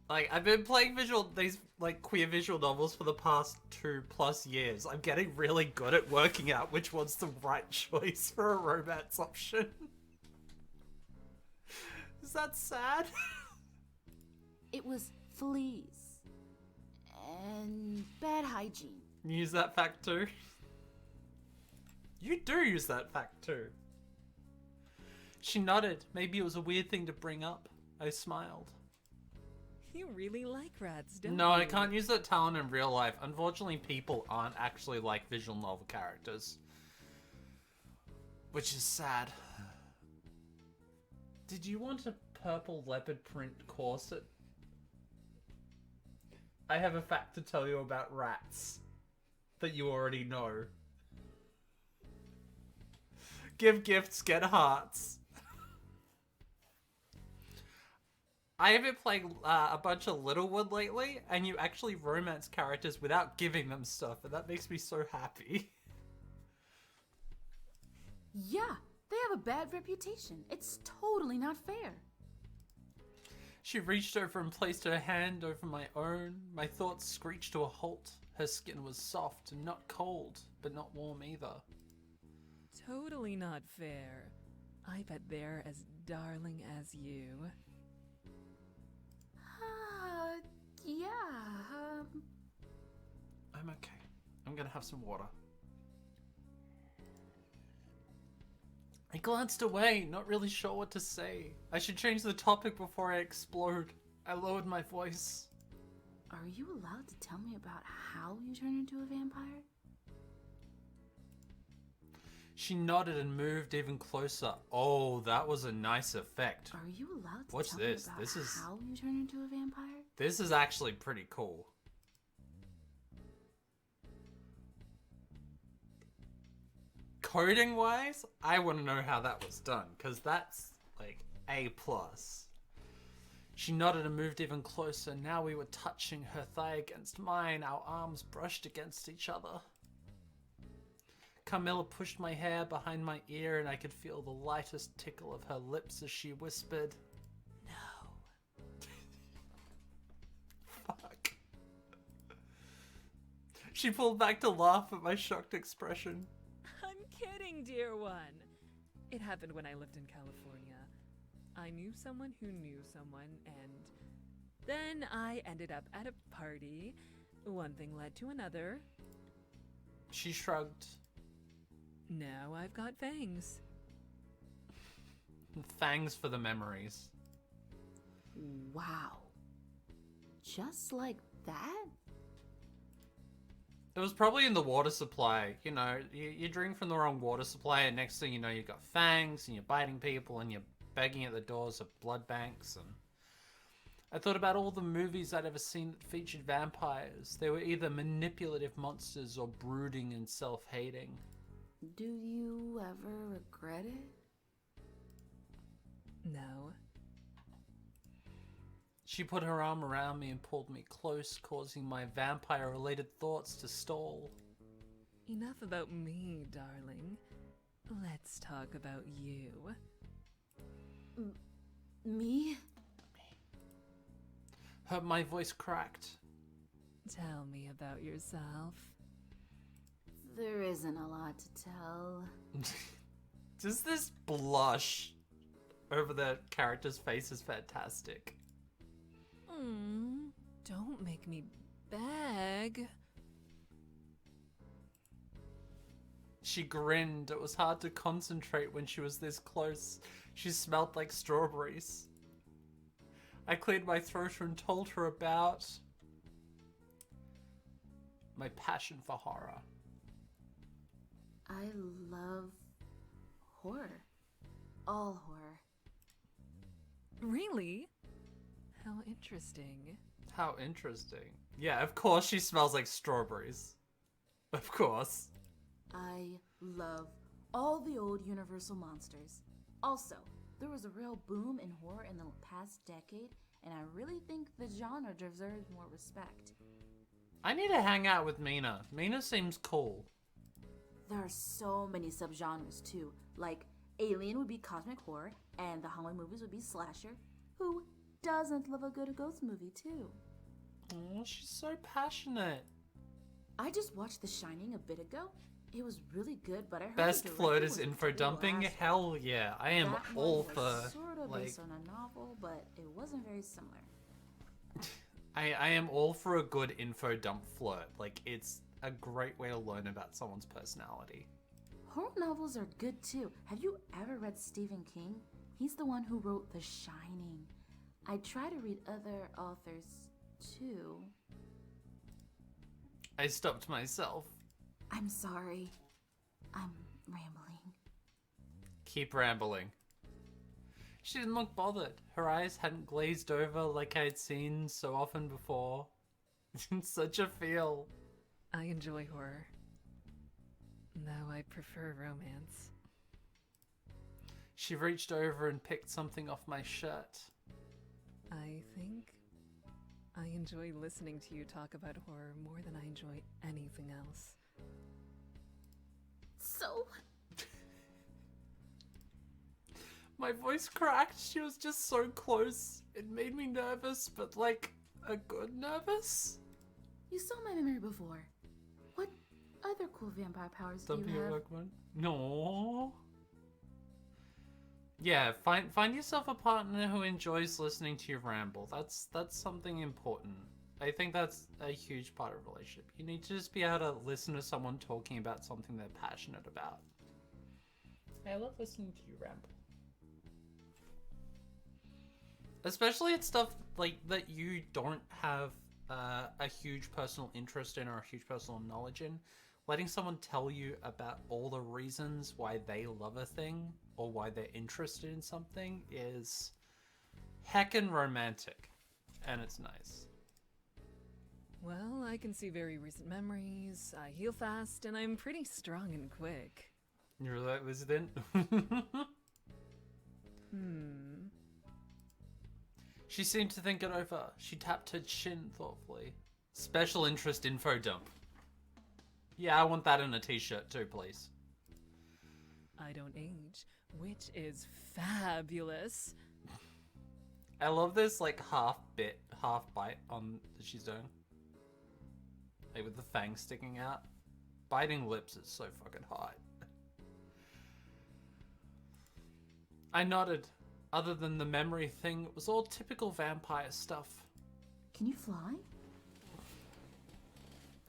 Like, I've been playing these queer visual novels for the past 2+ years. I'm getting really good at working out which one's the right choice for a romance option. Is that sad? It was fleas and bad hygiene. You use that fact too? You do use that fact too. She nodded. Maybe it was a weird thing to bring up. I smiled. You really like rats, don't No, you? I can't use that talent in real life. Unfortunately, people aren't actually like visual novel characters. Which is sad. Did you want a purple leopard print corset? I have a fact to tell you about rats that you already know. Give gifts, get hearts. I have been playing a bunch of Littlewood lately, and you actually romance characters without giving them stuff, and that makes me so happy. Yeah, they have a bad reputation. It's totally not fair. She reached over and placed her hand over my own. My thoughts screeched to a halt. Her skin was soft and not cold, but not warm either. Totally not fair. I bet they're as darling as you. Yeah, I'm okay. I'm gonna have some water. I glanced away, not really sure what to say. I should change the topic before I explode. I lowered my voice. Are you allowed to tell me about how you turn into a vampire? She nodded and moved even closer. Oh, that was a nice effect. Are you allowed to Watch tell this. me about This is- how you turn into a vampire? This is actually pretty cool. Coding wise, I want to know how that was done, because that's like A+. She nodded and moved even closer. Now we were touching her thigh against mine. Our arms brushed against each other. Carmilla pushed my hair behind my ear, and I could feel the lightest tickle of her lips as she whispered, "No." Fuck. She pulled back to laugh at my shocked expression. I'm kidding, dear one. It happened when I lived in California. I knew someone who knew someone, and then I ended up at a party. One thing led to another. She shrugged. Now I've got fangs. Thanks for the memories. Wow. Just like that? It was probably in the water supply. You know, you drink from the wrong water supply, and next thing you know, you've got fangs, and you're biting people, and you're begging at the doors of blood banks. And I thought about all the movies I'd ever seen that featured vampires. They were either manipulative monsters or brooding and self-hating. Do you ever regret it? No. She put her arm around me and pulled me close, causing my vampire-related thoughts to stall. Enough about me, darling. Let's talk about you. Me? My voice cracked. Tell me about yourself. There isn't a lot to tell. Just this blush over the character's face is fantastic. Don't make me beg. She grinned. It was hard to concentrate when she was this close. She smelled like strawberries. I cleared my throat and told her about my passion for horror. I love horror. All horror. Really? How interesting. How interesting. Yeah, of course she smells like strawberries. Of course. I love all the old Universal monsters. Also, there was a real boom in horror in the past decade, and I really think the genre deserves more respect. I need to hang out with Mina. Mina seems cool. There are so many subgenres too, like Alien would be cosmic horror, and the Halloween movies would be slasher. Who doesn't love a good ghost movie too? Oh, she's so passionate. I just watched The Shining a bit ago. It was really good, but I heard Best the director float was is a info total dumping? asshole. Hell yeah. I am That all one for, was sort of like... based on a novel, but it wasn't very similar. I am all for a good info dump flirt. Like, it's a great way to learn about someone's personality. Horror novels are good too. Have you ever read Stephen King? He's the one who wrote The Shining. I try to read other authors too. I stopped myself. I'm sorry. I'm rambling. Keep rambling. She didn't look bothered. Her eyes hadn't glazed over like I'd seen so often before. Such a feel. I enjoy horror, though I prefer romance. She reached over and picked something off my shirt. I think I enjoy listening to you talk about horror more than I enjoy anything else. So, My voice cracked. She was just so close. It made me nervous, but like a good nervous. you saw my memory before. What other cool vampire powers do Don't you be have? like one. No. Yeah, find yourself a partner who enjoys listening to you ramble. That's something important. I think that's a huge part of a relationship. You need to just be able to listen to someone talking about something they're passionate about. I love listening to you ramble. Especially at stuff like that you don't have a huge personal interest in or a huge personal knowledge in. Letting someone tell you about all the reasons why they love a thing or why they're interested in something is heckin' romantic. And it's nice. Well, I can see very recent memories, I heal fast, and I'm pretty strong and quick. You're that resident? She seemed to think it over. She tapped her chin thoughtfully. Special interest info dump. Yeah, I want that in a t-shirt too, please. I don't age, which is fabulous. I love this like half bite on that she's doing. Like with the fangs sticking out. Biting lips is so fucking hot. I nodded. Other than the memory thing, it was all typical vampire stuff. Can you fly?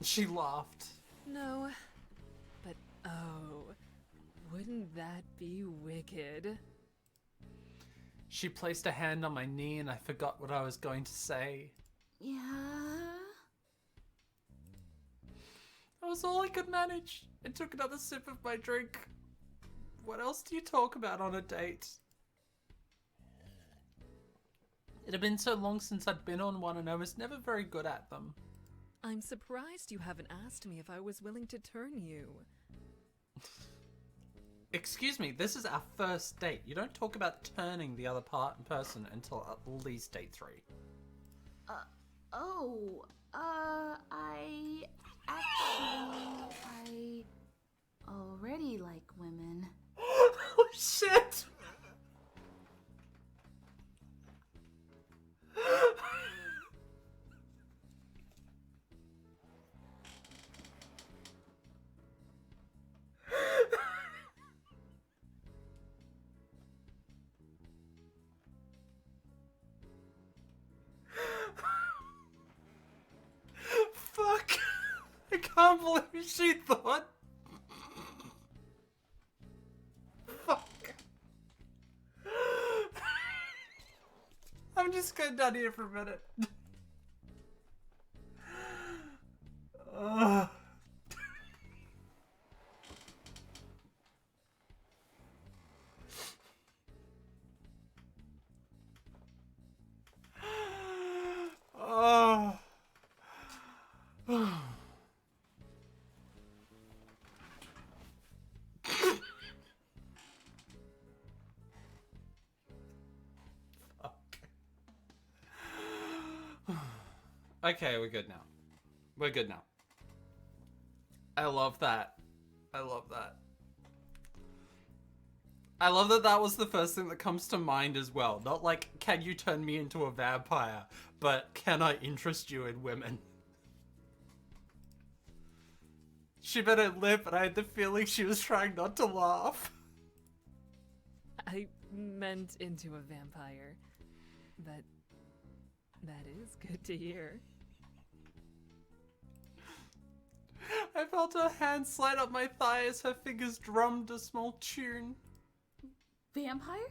She laughed. No, but oh, wouldn't that be wicked? She placed a hand on my knee and I forgot what I was going to say. Yeah. That was all I could manage. I took another sip of my drink. What else do you talk about on a date? It had been so long since I'd been on one and I was never very good at them. I'm surprised you haven't asked me if I was willing to turn you. Excuse me, this is our first date. You don't talk about turning the other person until at least date 3. I already like women. Oh shit! Fuck! I can't believe she thought. Fuck. I'm just going down here for a minute. Ugh. Oh. Okay, we're good now. We're good now. I love that. I love that. I love that that was the first thing that comes to mind as well. Not like, can you turn me into a vampire, but can I interest you in women? She bit her lip and I had the feeling she was trying not to laugh. I meant into a vampire. But that is good to hear. I felt her hand slide up my thigh as her fingers drummed a small tune. Vampire?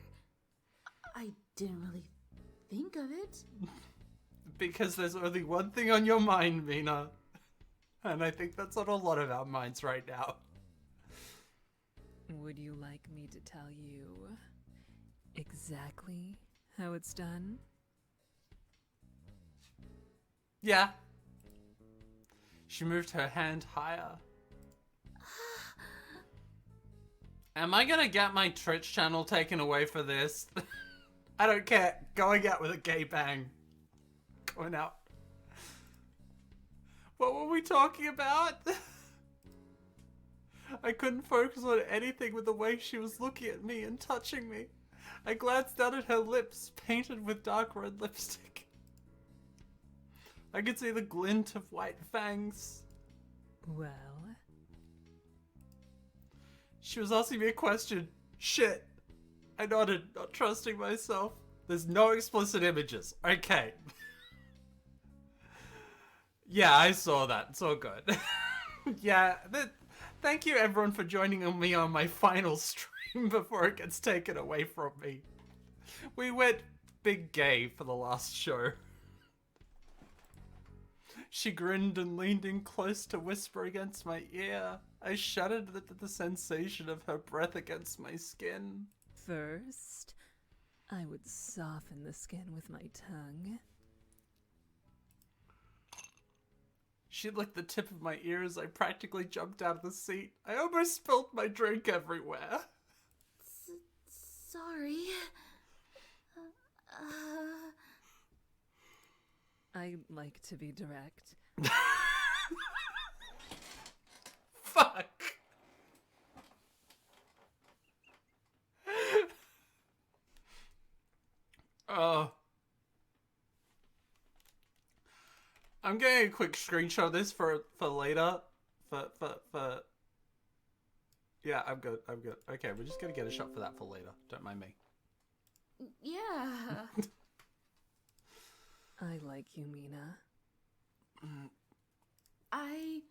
I didn't really think of it. Because there's only one thing on your mind, Mina. And I think that's on a lot of our minds right now. Would you like me to tell you exactly how it's done? Yeah. She moved her hand higher. Am I gonna get my Twitch channel taken away for this? I don't care. Going out with a gay bang. Going out. What were we talking about? I couldn't focus on anything with the way she was looking at me and touching me. I glanced down at her lips, painted with dark red lipstick. I could see the glint of white fangs. Well, She was asking me a question. Shit. I nodded, not trusting myself. There's no explicit images. Okay. Yeah, I saw that. It's all good. Yeah, thank you everyone for joining me on my final stream before it gets taken away from me. We went big gay for the last show. She grinned and leaned in close to whisper against my ear. I shuddered at the sensation of her breath against my skin. first, I would soften the skin with my tongue. She licked the tip of my ear as I practically jumped out of the seat. I almost spilled my drink everywhere. Sorry. I like to be direct. Fuck. Oh. I'm getting a quick screenshot of this for later. For Yeah, I'm good. Okay, we're just gonna get a shot for that for later. Don't mind me. Yeah. I like you, Mina. I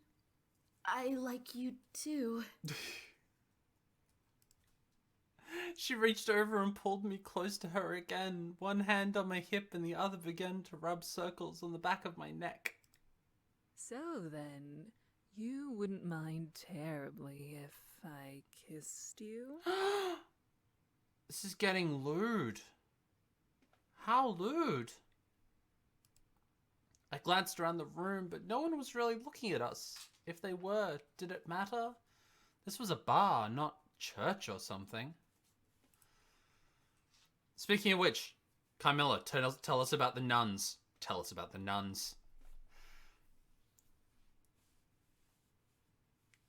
like you too. She reached over and pulled me close to her again. One hand on my hip and the other began to rub circles on the back of my neck. So then, you wouldn't mind terribly if I kissed you? This is getting lewd. How lewd? I glanced around the room, but no one was really looking at us. If they were, did it matter? This was a bar, not church or something. Speaking of which, Carmilla, tell us about the nuns. Tell us about the nuns.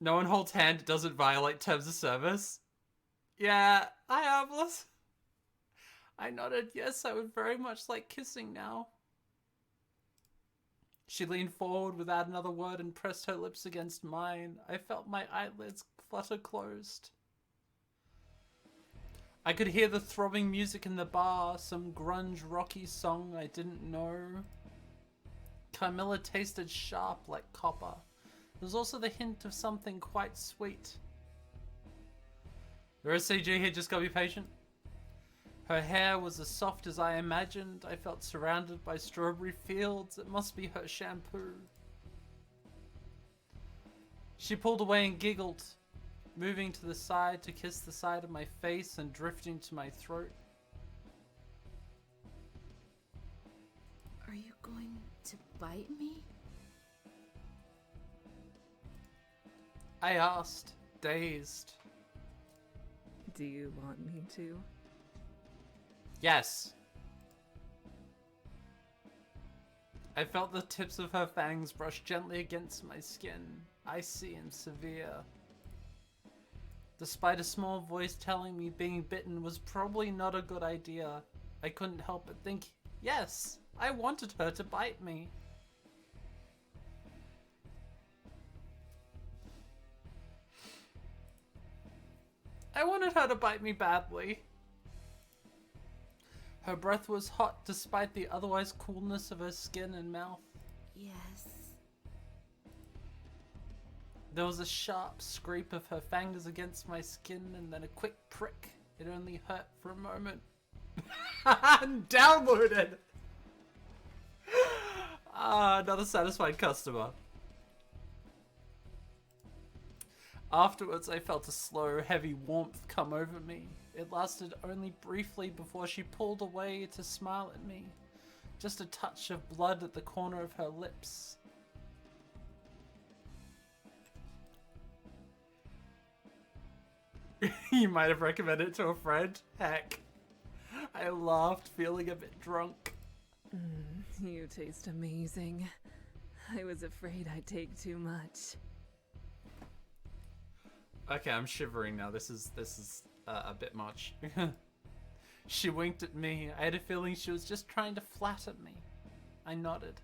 No one holds hand, it doesn't violate terms of service. Yeah, I hablas. I nodded, yes, I would very much like kissing now. She leaned forward without another word and pressed her lips against mine. I felt my eyelids flutter closed. I could hear the throbbing music in the bar, some grunge rocky song I didn't know. Carmilla tasted sharp like copper. There was also the hint of something quite sweet. The SCG here, just gotta be patient. Her hair was as soft as I imagined. I felt surrounded by strawberry fields. It must be her shampoo. She pulled away and giggled, moving to the side to kiss the side of my face and drifting to my throat. Are you going to bite me? I asked, dazed. Do you want me to? Yes. I felt the tips of her fangs brush gently against my skin, icy and severe. Despite a small voice telling me being bitten was probably not a good idea, I couldn't help but think, yes, I wanted her to bite me. I wanted her to bite me badly. Her breath was hot despite the otherwise coolness of her skin and mouth. Yes. There was a sharp scrape of her fingers against my skin and then a quick prick. It only hurt for a moment. Downloaded! Another satisfied customer. Afterwards, I felt a slow, heavy warmth come over me. It lasted only briefly before she pulled away to smile at me. Just a touch of blood at the corner of her lips. You might have recommended it to a friend. Heck. I laughed, feeling a bit drunk. You taste amazing. I was afraid I'd take too much. Okay, I'm shivering now. This is a bit much. She winked at me. I had a feeling she was just trying to flatter me. I nodded.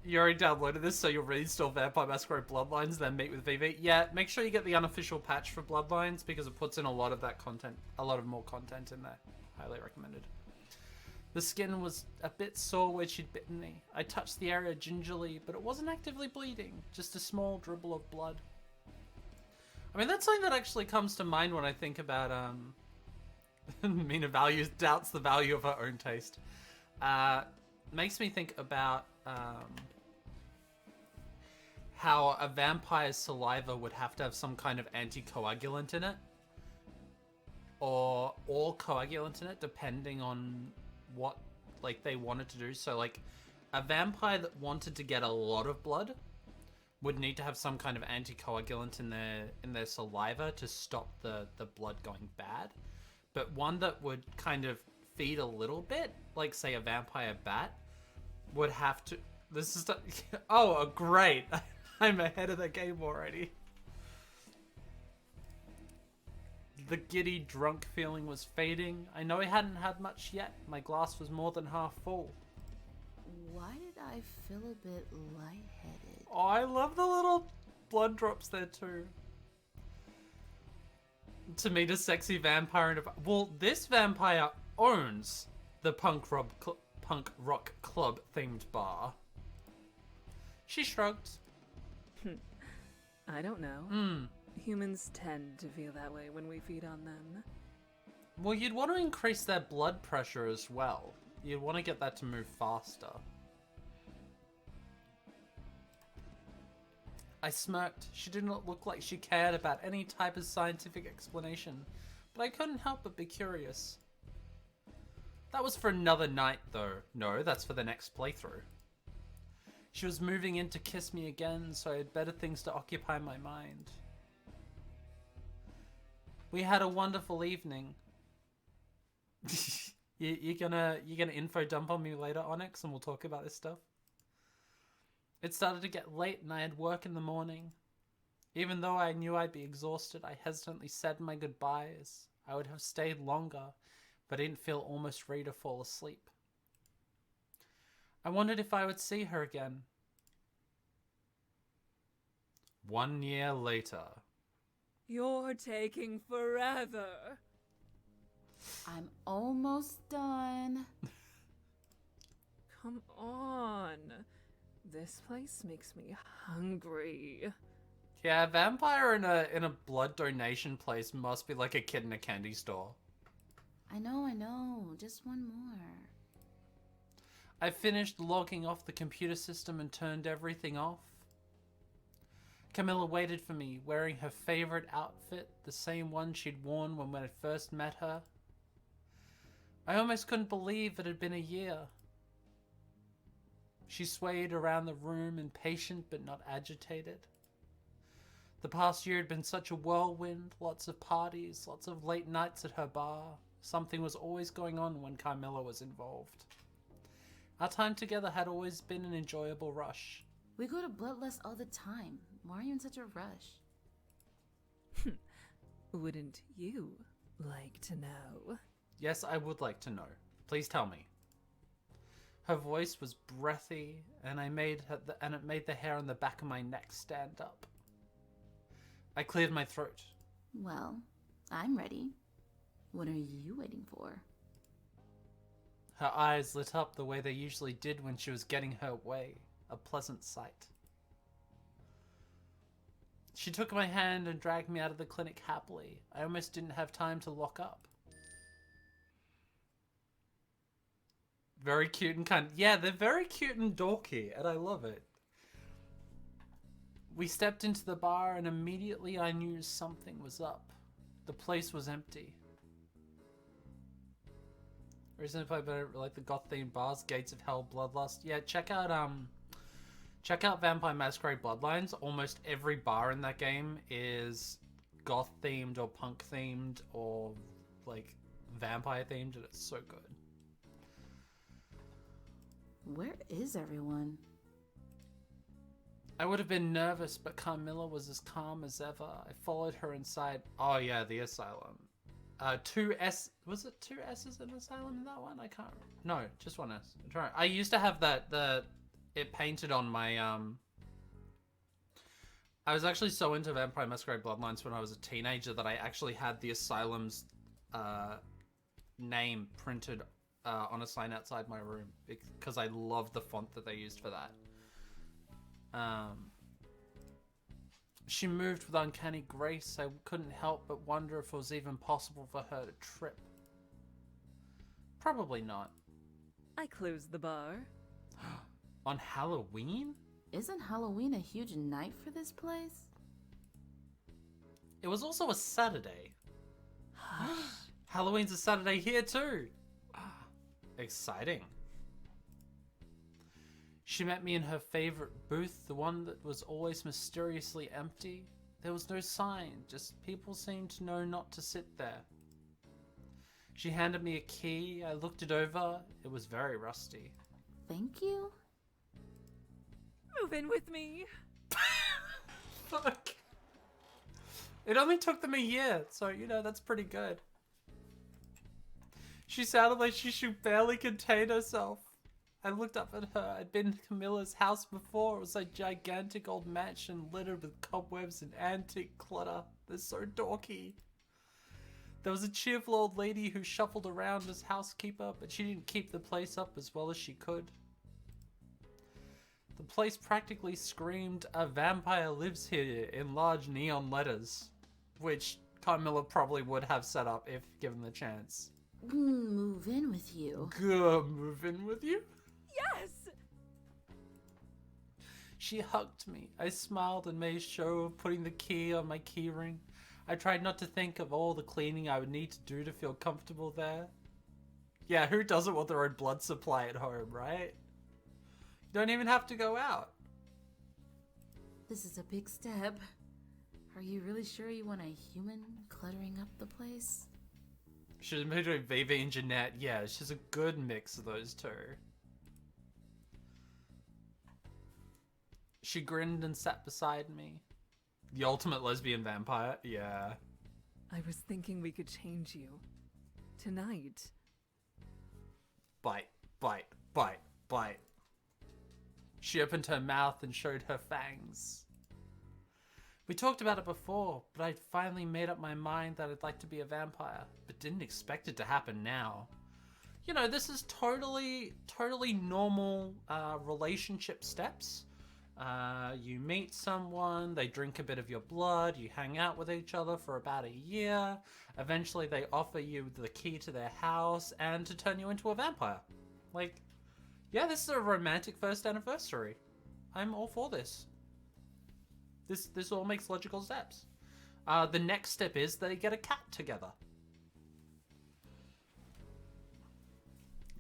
You already downloaded this, so you'll reinstall Vampire Masquerade Bloodlines, then meet with VV. Yeah, make sure you get the unofficial patch for Bloodlines, because it puts in a lot of that content, a lot of more content in there. Highly recommended. The skin was a bit sore where she'd bitten me. I touched the area gingerly, but it wasn't actively bleeding, just a small dribble of blood. I mean, that's something that actually comes to mind when I think about, Mina values, doubts the value of her own taste. Makes me think about, how a vampire's saliva would have to have some kind of anticoagulant in it. Or coagulant in it, depending on what, like, they wanted to do. So, like, a vampire that wanted to get a lot of blood would need to have some kind of anticoagulant in their saliva to stop the blood going bad. But one that would kind of feed a little bit, like, say, a vampire bat, would have to... This is... Oh, great! I'm ahead of the game already. The giddy, drunk feeling was fading. I know I hadn't had much yet. My glass was more than half full. Why did I feel a bit lightheaded? Oh, I love the little blood drops there too. To meet a sexy vampire in a... Well, this vampire owns the punk rock club themed bar. She shrugged. I don't know. Humans tend to feel that way when we feed on them. Well, you'd want to increase their blood pressure as well. You'd want to get that to move faster. I smirked. She did not look like she cared about any type of scientific explanation, but I couldn't help but be curious. That was for another night, though. No, that's for the next playthrough. She was moving in to kiss me again, so I had better things to occupy my mind. We had a wonderful evening. you gonna info dump on me later, Onyx, and we'll talk about this stuff? It started to get late and I had work in the morning. Even though I knew I'd be exhausted, I hesitantly said my goodbyes. I would have stayed longer, but I didn't feel almost ready to fall asleep. I wondered if I would see her again. 1 year later. You're taking forever. I'm almost done. Come on. This place makes me hungry. Yeah, a vampire in a blood donation place must be like a kid in a candy store. I know. Just one more. I finished logging off the computer system and turned everything off. Camilla waited for me, wearing her favorite outfit, the same one she'd worn when I first met her. I almost couldn't believe it had been a year. She swayed around the room, impatient but not agitated. The past year had been such a whirlwind, lots of parties, lots of late nights at her bar, Something was always going on when Carmilla was involved. Our time together had always been an enjoyable rush. We go to Bloodlust all the time. Why are you in such a rush? Wouldn't you like to know? Yes, I would like to know. Please tell me. Her voice was breathy, and it made the hair on the back of my neck stand up. I cleared my throat. Well, I'm ready. What are you waiting for? Her eyes lit up the way they usually did when she was getting her way. A pleasant sight. She took my hand and dragged me out of the clinic happily. I almost didn't have time to lock up. Very cute and kind. Yeah, they're very cute and dorky, and I love it. We stepped into the bar, and immediately I knew something was up. The place was empty. Or isn't it better like the goth-themed bars, Gates of Hell, Bloodlust? Yeah, check out Vampire Masquerade Bloodlines. Almost every bar in that game is goth-themed or punk-themed or like vampire-themed, and it's so good. Where is everyone? I would have been nervous, but Carmilla was as calm as ever. I followed her inside. Oh yeah, the asylum. Was it two S's in asylum in that one? I can't. No, just one S. I'm trying. I used to have it painted on my I was actually so into Vampire Masquerade Bloodlines when I was a teenager that I actually had the asylum's name printed on a sign outside my room because I love the font that they used for that. She moved with uncanny grace. I couldn't help but wonder if it was even possible for her to trip. Probably not. I closed the bar. On Halloween? Isn't Halloween a huge night for this place? It was also a Saturday. Halloween's a Saturday here too. Exciting. She met me in her favorite booth, the one that was always mysteriously empty. There was no sign, just people seemed to know not to sit there. She handed me a key. I looked it over. It was very rusty. Thank you? Move in with me. Fuck. It only took them a year, so, you know, that's pretty good. She sounded like she should barely contain herself. I looked up at her. I'd been to Camilla's house before. It was a gigantic old mansion littered with cobwebs and antique clutter. They're so dorky. There was a cheerful old lady who shuffled around as housekeeper, but she didn't keep the place up as well as she could. The place practically screamed, "A vampire lives here," in large neon letters, which Carmilla probably would have set up if given the chance. Move in with you. Good, move in with you? Yes! She hugged me. I smiled and made show of putting the key on my keyring. I tried not to think of all the cleaning I would need to do to feel comfortable there. Yeah, who doesn't want their own blood supply at home, right? You don't even have to go out. This is a big step. Are you really sure you want a human cluttering up the place? She's between Vivi and Jeanette. Yeah, she's a good mix of those two. She grinned and sat beside me. The ultimate lesbian vampire? Yeah. I was thinking we could change you. Tonight. Bite, bite, bite, bite. She opened her mouth and showed her fangs. We talked about it before, but I'd finally made up my mind that I'd like to be a vampire, but didn't expect it to happen now. You know, this is totally normal relationship steps. You meet someone, they drink a bit of your blood, you hang out with each other for about a year. Eventually they offer you the key to their house and to turn you into a vampire. Like, yeah, this is a romantic first anniversary. I'm all for this. This all makes logical steps. The next step is they get a cat together.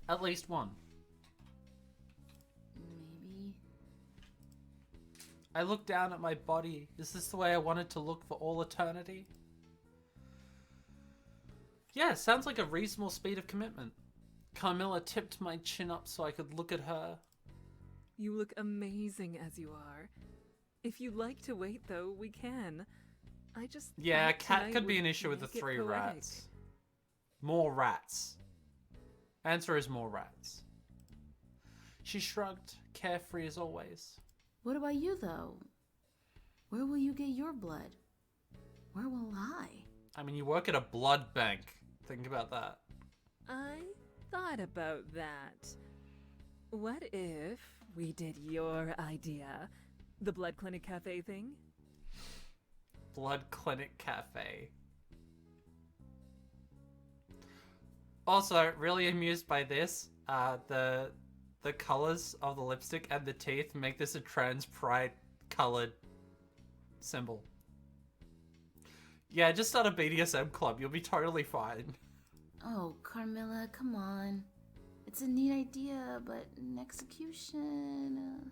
At least one. Maybe. I looked down at my body. Is this the way I wanted to look for all eternity? Yeah, sounds like a reasonable speed of commitment. Carmilla tipped my chin up so I could look at her. You look amazing as you are. If you'd like to wait, though, we can. I just Yeah, thought cat tonight could be would an issue with the make it 3 poetic. rats. More rats. Answer is more rats. She shrugged, carefree as always. What about you, though? Where will you get your blood? Where will I? I mean, you work at a blood bank. Think about that. I thought about that. What if we did your idea? The blood clinic cafe thing? Blood Clinic Cafe. Also, really amused by this. The colors of the lipstick and the teeth make this a trans pride colored symbol. Yeah, just start a BDSM club. You'll be totally fine. Oh, Carmilla, come on. It's a neat idea, but in execution...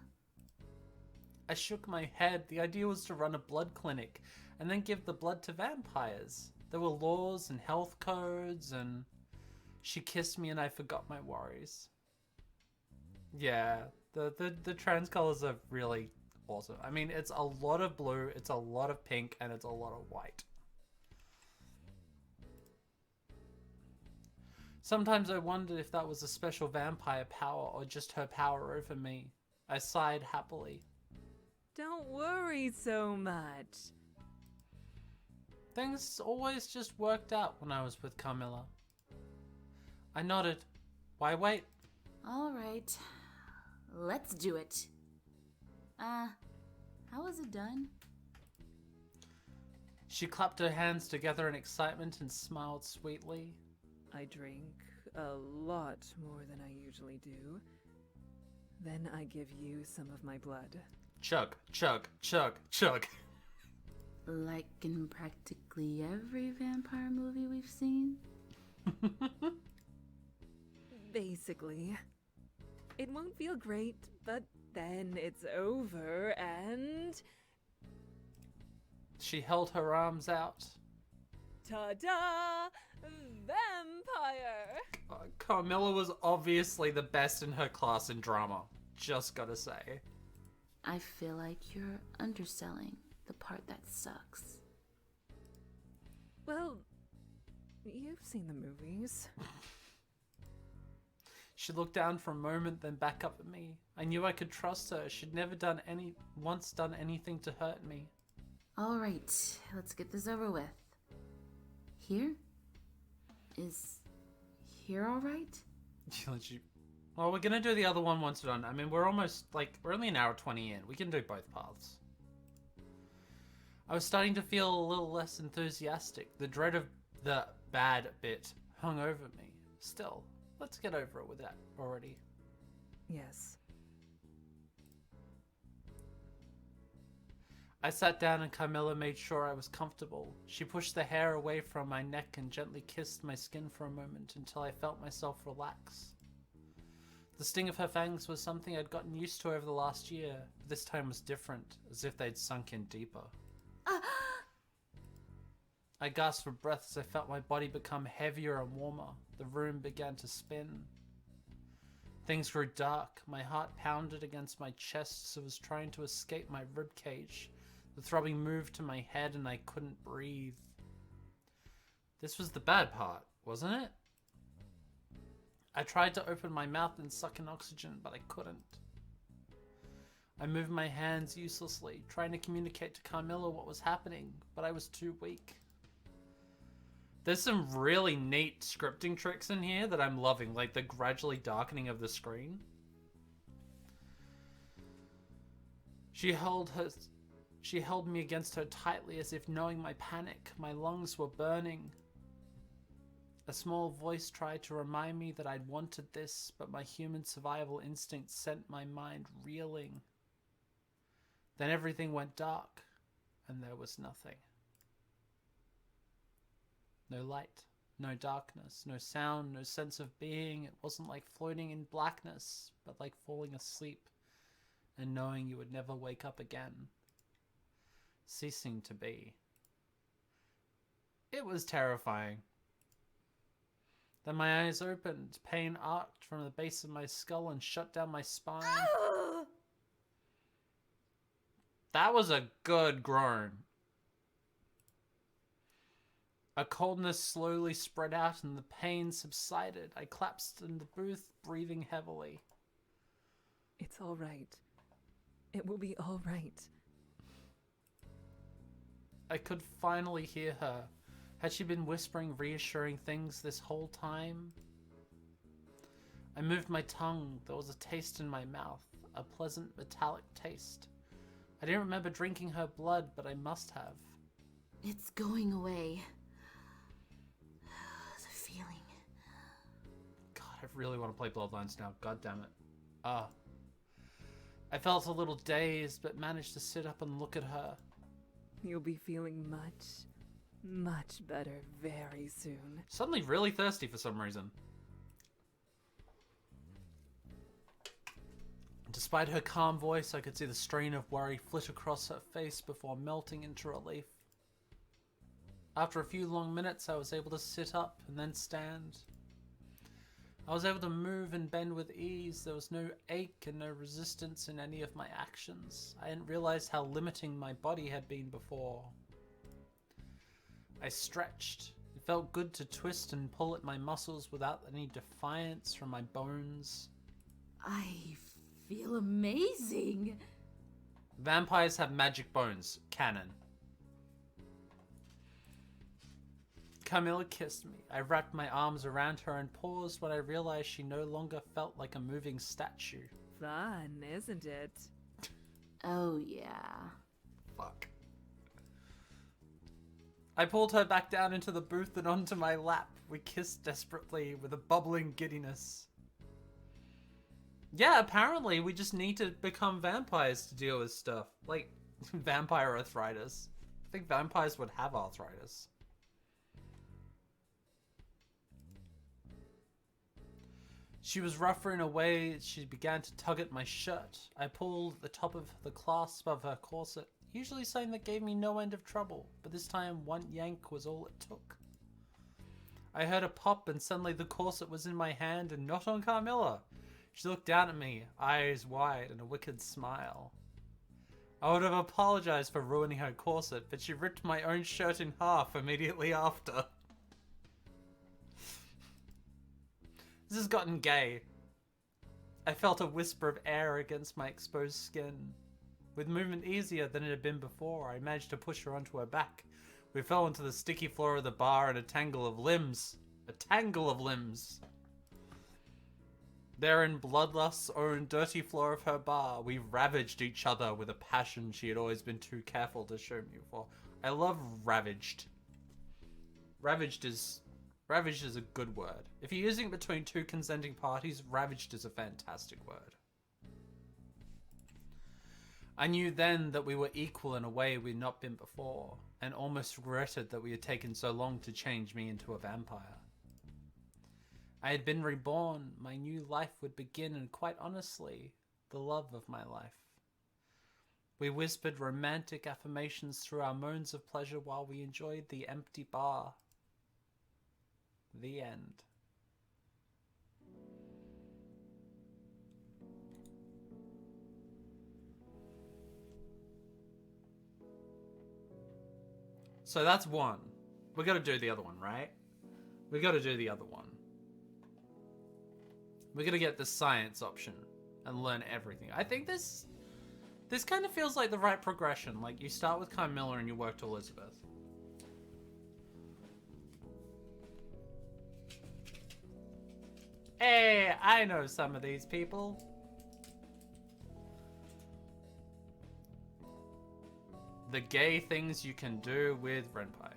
I shook my head. The idea was to run a blood clinic and then give the blood to vampires. There were laws and health codes, and she kissed me and I forgot my worries. Yeah, the trans colors are really awesome. I mean, it's a lot of blue, it's a lot of pink, and it's a lot of white. Sometimes I wondered if that was a special vampire power or just her power over me. I sighed happily. Don't worry so much. Things always just worked out when I was with Carmilla. I nodded. Why wait? All right, let's do it. How was it done? She clapped her hands together in excitement and smiled sweetly. I drink a lot more than I usually do. Then I give you some of my blood. Chug, chug, chug, chug. Like in practically every vampire movie we've seen? Basically. It won't feel great, but then it's over and... She held her arms out. Ta-da! Vampire! Carmilla was obviously the best in her class in drama. Just gotta say. I feel like you're underselling the part that sucks. Well, you've seen the movies. She looked down for a moment, then back up at me. I knew I could trust her. She'd never once done anything to hurt me. All right, let's get this over with. Here? Is here all right? Well, we're gonna do the other one once we're done. I mean, we're only an hour 20 in. We can do both paths. I was starting to feel a little less enthusiastic. The dread of the bad bit hung over me. Still, let's get over it with that already. Yes. I sat down and Carmilla made sure I was comfortable. She pushed the hair away from my neck and gently kissed my skin for a moment until I felt myself relax. The sting of her fangs was something I'd gotten used to over the last year, but this time was different, as if they'd sunk in deeper. I gasped for breath as I felt my body become heavier and warmer. The room began to spin. Things grew dark. My heart pounded against my chest as it was trying to escape my ribcage. The throbbing moved to my head and I couldn't breathe. This was the bad part, wasn't it? I tried to open my mouth and suck in oxygen, but I couldn't. I moved my hands uselessly, trying to communicate to Carmilla what was happening, but I was too weak. There's some really neat scripting tricks in here that I'm loving, like the gradually darkening of the screen. She held me against her tightly as if knowing my panic. My lungs were burning. A small voice tried to remind me that I'd wanted this, but my human survival instinct sent my mind reeling. Then everything went dark, and there was nothing. No light, no darkness, no sound, no sense of being. It wasn't like floating in blackness, but like falling asleep and knowing you would never wake up again. Ceasing to be. It was terrifying. Then my eyes opened. Pain arced from the base of my skull and shut down my spine. That was a good groan. A coldness slowly spread out and the pain subsided. I collapsed in the booth, breathing heavily. It's all right. It will be all right. I could finally hear her. Had she been whispering reassuring things this whole time? I moved my tongue. There was a taste in my mouth, a pleasant metallic taste. I didn't remember drinking her blood, but I must have. It's going away. The feeling. God, I really want to play Bloodlines now. God damn it. I felt a little dazed, but managed to sit up and look at her. You'll be feeling much, much better very soon. Suddenly really thirsty for some reason. Despite her calm voice, I could see the strain of worry flit across her face before melting into relief. After a few long minutes, I was able to sit up and then stand. I was able to move and bend with ease. There was no ache and no resistance in any of my actions. I hadn't realized how limiting my body had been before. I stretched. It felt good to twist and pull at my muscles without any defiance from my bones. I feel amazing. Vampires have magic bones. Canon. Camilla kissed me. I wrapped my arms around her and paused when I realized she no longer felt like a moving statue. Fun, isn't it? Oh, yeah. Fuck. I pulled her back down into the booth and onto my lap. We kissed desperately with a bubbling giddiness. Yeah, apparently we just need to become vampires to deal with stuff. Like, vampire arthritis. I think vampires would have arthritis. She was rougher in a way. She began to tug at my shirt. I pulled the top of the clasp of her corset, usually something that gave me no end of trouble, but this time one yank was all it took. I heard a pop and suddenly the corset was in my hand and not on Carmilla. She looked down at me, eyes wide and a wicked smile. I would have apologized for ruining her corset, but she ripped my own shirt in half immediately after. This has gotten gay. I felt a whisper of air against my exposed skin. With movement easier than it had been before, I managed to push her onto her back. We fell onto the sticky floor of the bar in a tangle of limbs. A tangle of limbs. There in Bloodlust's own dirty floor of her bar, we ravaged each other with a passion she had always been too careful to show me before. I love ravaged. Ravaged is a good word. If you're using it between two consenting parties, ravaged is a fantastic word. I knew then that we were equal in a way we'd not been before, and almost regretted that we had taken so long to change me into a vampire. I had been reborn, my new life would begin, and quite honestly, the love of my life. We whispered romantic affirmations through our moans of pleasure while we enjoyed the empty bar. The end. So that's one. We gotta do the other one, right? We gotta do the other one. We're gonna get the science option and learn everything. I think this kind of feels like the right progression. Like, you start with Carmilla and you work to Elizabeth. Hey, I know some of these people. The gay things you can do with Renpai.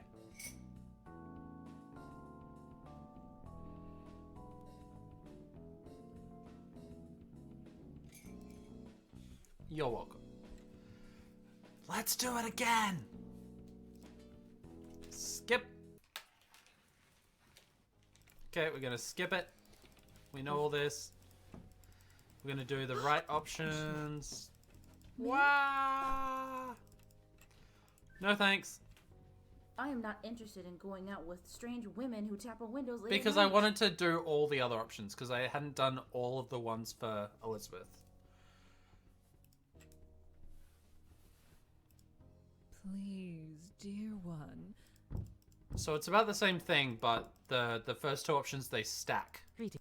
You're welcome. Let's do it again. Skip. Okay, we're gonna skip it. We know all this. We're gonna do the right options. Wow. No thanks. I am not interested in going out with strange women who tap on windows late Because at I night. wanted to do all the other options, because I hadn't done all of the ones for Elizabeth. Please, dear one. So it's about the same thing, but the first two options, they stack. Greeting.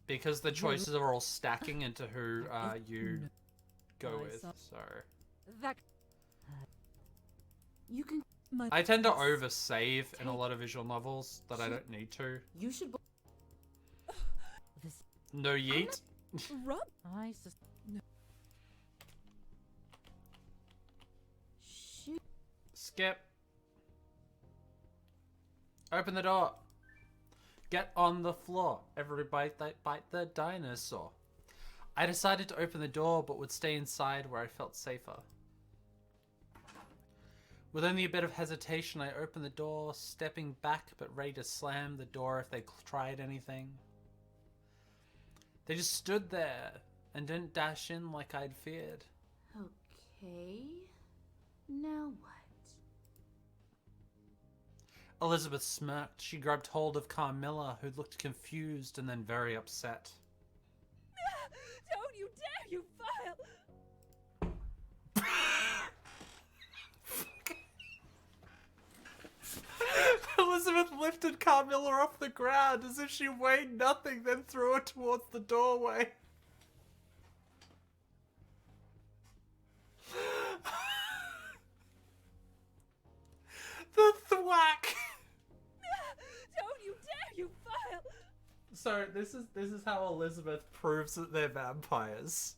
Because the choices are all stacking into who you go I with, saw- so... That You can. My I tend to oversave in a lot of visual novels that I don't need to. You should. this No yeet. rub. I sus- Shoot. Skip. Open the door. Get on the floor. Everybody bite the dinosaur. I decided to open the door, but would stay inside where I felt safer. With only a bit of hesitation, I opened the door, stepping back but ready to slam the door if they tried anything. They just stood there and didn't dash in like I'd feared. Okay. Now what? Elizabeth smirked. She grabbed hold of Carmilla, who looked confused and then very upset. Don't you dare, you vile! Elizabeth lifted Carmilla off the ground as if she weighed nothing, then threw her towards the doorway. The thwack! Don't you dare, you vile! So this is how Elizabeth proves that they're vampires.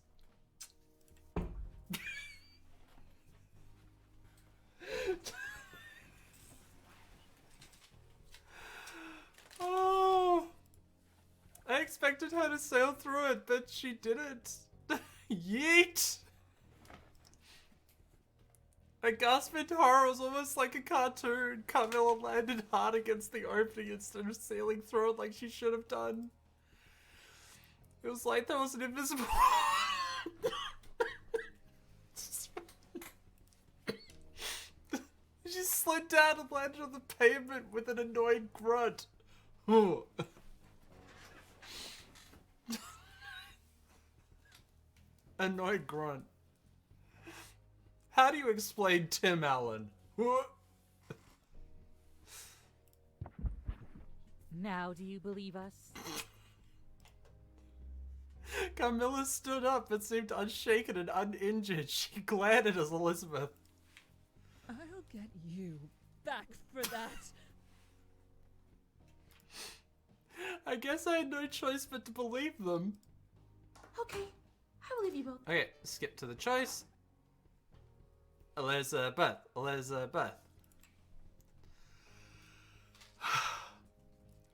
Oh, I expected her to sail through it, but she didn't. Yeet! I gasped in horror. It was almost like a cartoon. Carmilla landed hard against the opening instead of sailing through it like she should have done. It was like there was an invisible... She slid down and landed on the pavement with an annoyed grunt. Ooh. Annoyed grunt. How do you explain Tim Allen? Now do you believe us? Camilla stood up but seemed unshaken and uninjured. She glared at us, Elizabeth. I'll get you back for that. I guess I had no choice but to believe them. Okay. I believe you both. Okay, skip to the choice. Elizabeth. Elizabeth.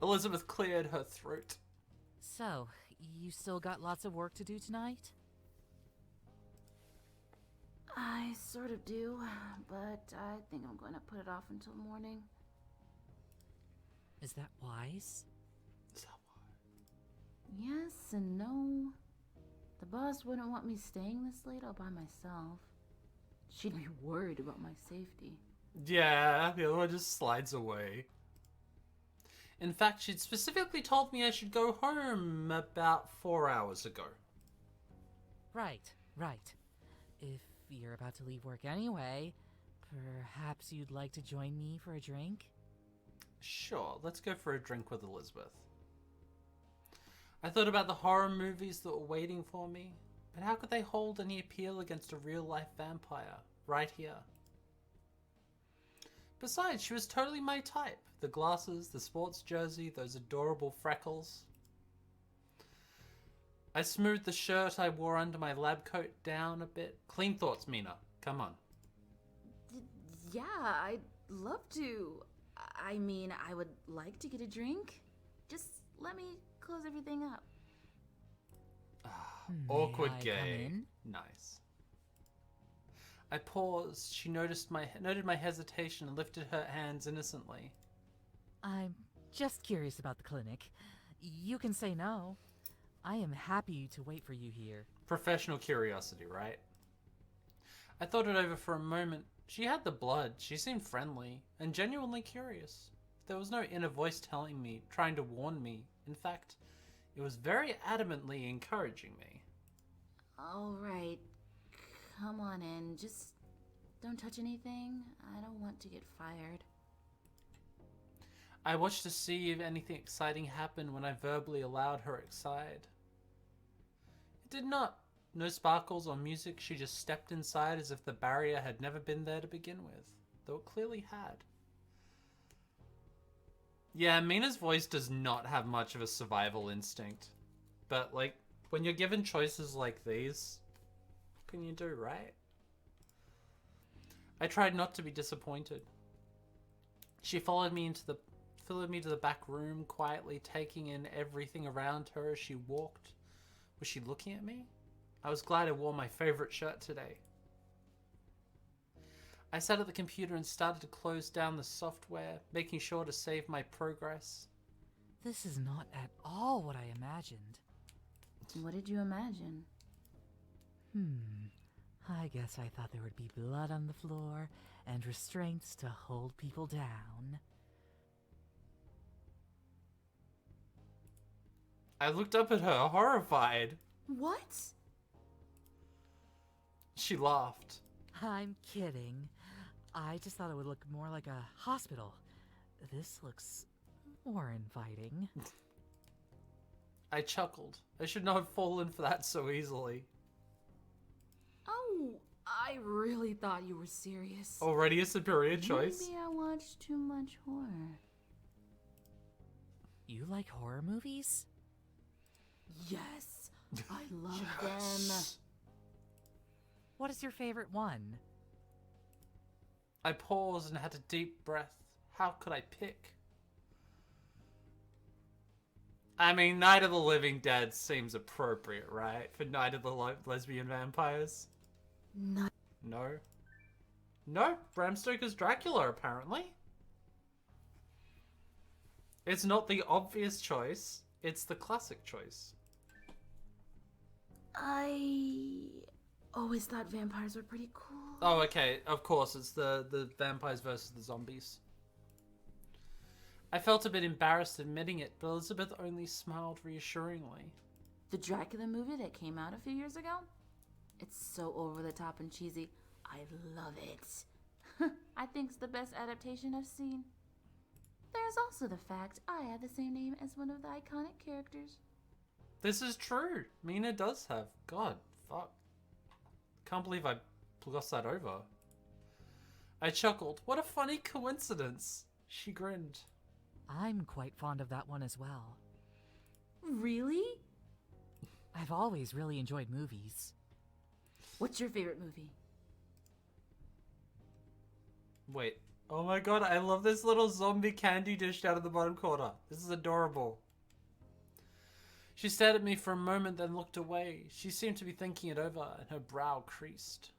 Elizabeth cleared her throat. So, you still got lots of work to do tonight? I sort of do, but I think I'm going to put it off until morning. Is that wise? Yes and no. The boss wouldn't want me staying this late all by myself. She'd be worried about my safety. Yeah, the other one just slides away. In fact, she'd specifically told me I should go home about 4 hours ago. Right. If you're about to leave work anyway, perhaps you'd like to join me for a drink? Sure, let's go for a drink with Elizabeth. I thought about the horror movies that were waiting for me, but how could they hold any appeal against a real-life vampire right here? Besides, she was totally my type. The glasses, the sports jersey, those adorable freckles. I smoothed the shirt I wore under my lab coat down a bit. Clean thoughts, Mina. Come on. Yeah, I'd love to. I mean, I would like to get a drink. Just let me close everything up. Awkward I gay. come in? Nice. I paused. She noted my hesitation and lifted her hands innocently. I'm just curious about the clinic. You can say no. I am happy to wait for you here. Professional curiosity, right? I thought it over for a moment. She had the blood. She seemed friendly and genuinely curious. There was no inner voice telling me, trying to warn me. In fact, it was very adamantly encouraging me. All right, come on in. Just don't touch anything. I don't want to get fired. I watched to see if anything exciting happened when I verbally allowed her inside. It did not. No sparkles or music. She just stepped inside as if the barrier had never been there to begin with, though it clearly had. Yeah, Mina's voice does not have much of a survival instinct. But, like, when you're given choices like these, what can you do, right? I tried not to be disappointed. She followed me to the back room, quietly taking in everything around her as she walked. Was she looking at me? I was glad I wore my favorite shirt today. I sat at the computer and started to close down the software, making sure to save my progress. This is not at all what I imagined. What did you imagine? I guess I thought there would be blood on the floor and restraints to hold people down. I looked up at her, horrified. What? She laughed. I'm kidding. I just thought it would look more like a hospital. This looks more inviting. I chuckled. I should not have fallen for that so easily. Oh, I really thought you were serious. Already a superior choice. Maybe I watched too much horror. You like horror movies? Yes, I love them. What is your favorite one? I paused and had a deep breath. How could I pick? I mean, Night of the Living Dead seems appropriate, right? For Night of the Lesbian Vampires? Not. No? No? Bram Stoker's Dracula, apparently. It's not the obvious choice. It's the classic choice. I always thought vampires were pretty cool. Oh, okay. Of course, it's the vampires versus the zombies. I felt a bit embarrassed admitting it, but Elizabeth only smiled reassuringly. The Dracula movie that came out a few years ago? It's so over the top and cheesy. I love it. I think it's the best adaptation I've seen. There's also the fact I have the same name as one of the iconic characters. This is true. Mina does have. God, fuck. Can't believe I glossed that over. I chuckled. What a funny coincidence. She grinned. I'm quite fond of that one as well. Really? I've always really enjoyed movies. What's your favorite movie? Wait. Oh my god, I love this little zombie candy dish down in the bottom corner. This is adorable. She stared at me for a moment, then looked away. She seemed to be thinking it over, and her brow creased.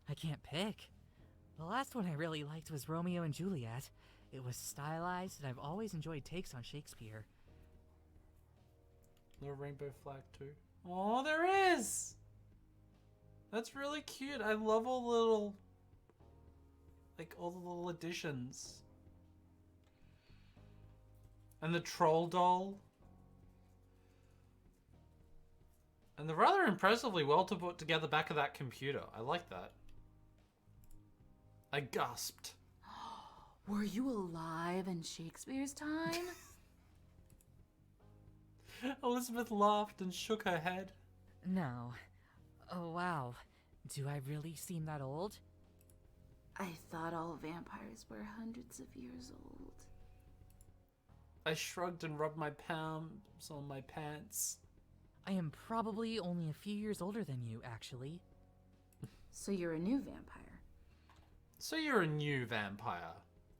I can't pick. The last one I really liked was Romeo and Juliet. It was stylized, and I've always enjoyed takes on Shakespeare. Little rainbow flag too. Oh, there is! That's really cute. I love all the little... like, all the little additions. And the troll doll. And the rather impressively well to put together back of that computer. I like that. I gasped. Were you alive in Shakespeare's time? Elizabeth laughed and shook her head. No. Oh, wow. Do I really seem that old? I thought all vampires were hundreds of years old. I shrugged and rubbed my palms on my pants. I am probably only a few years older than you, actually. So you're a new vampire. So you're a new vampire.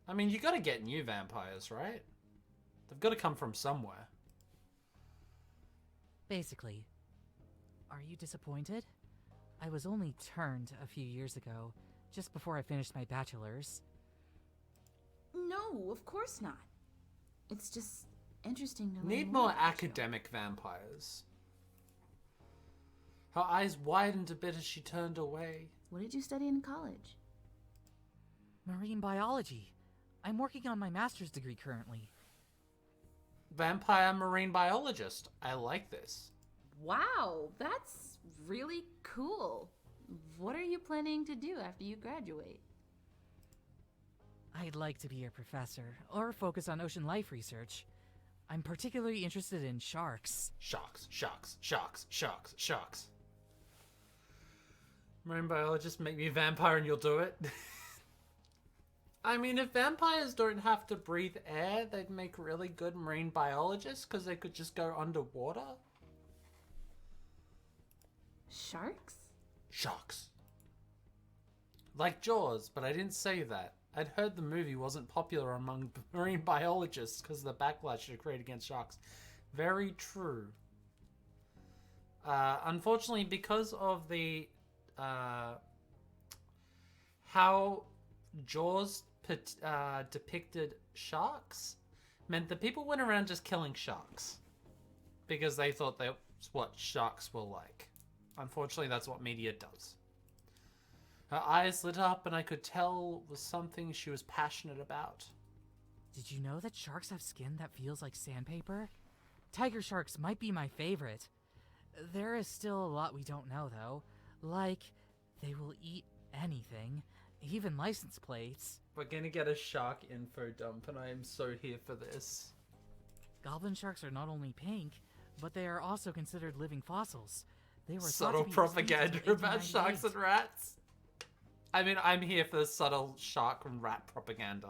I mean, you gotta get new vampires, right? They've gotta come from somewhere. Basically. Are you disappointed? I was only turned a few years ago, just before I finished my bachelor's. No, of course not. It's just interesting to learn Need more more about you. academic vampires. Her eyes widened a bit as she turned away. What did you study in college? Marine biology. I'm working on my master's degree currently. Vampire marine biologist. I like this. Wow, that's really cool. What are you planning to do after you graduate? I'd like to be a professor, or focus on ocean life research. I'm particularly interested in sharks. Sharks, sharks, sharks, sharks, sharks. Marine biologist, make me a vampire and you'll do it. I mean, if vampires don't have to breathe air, they'd make really good marine biologists because they could just go underwater. Sharks? Sharks. Like Jaws, but I didn't say that. I'd heard the movie wasn't popular among marine biologists because of the backlash it created against sharks. Very true. Unfortunately, because of the how Jaws depicted sharks, meant that people went around just killing sharks because they thought that's what sharks were like. Unfortunately, that's what media does. Her eyes lit up and I could tell was something she was passionate about. Did you know that sharks have skin that feels like sandpaper? Tiger sharks might be my favorite. There is still a lot we don't know, though. Like, they will eat anything, even license plates. We're gonna get a shark info dump and I am so here for this. Goblin sharks are not only pink, but they are also considered living fossils. They were Subtle thought to be propaganda extinct in about sharks and 1898. rats. I mean, I'm here for the subtle shark and rat propaganda.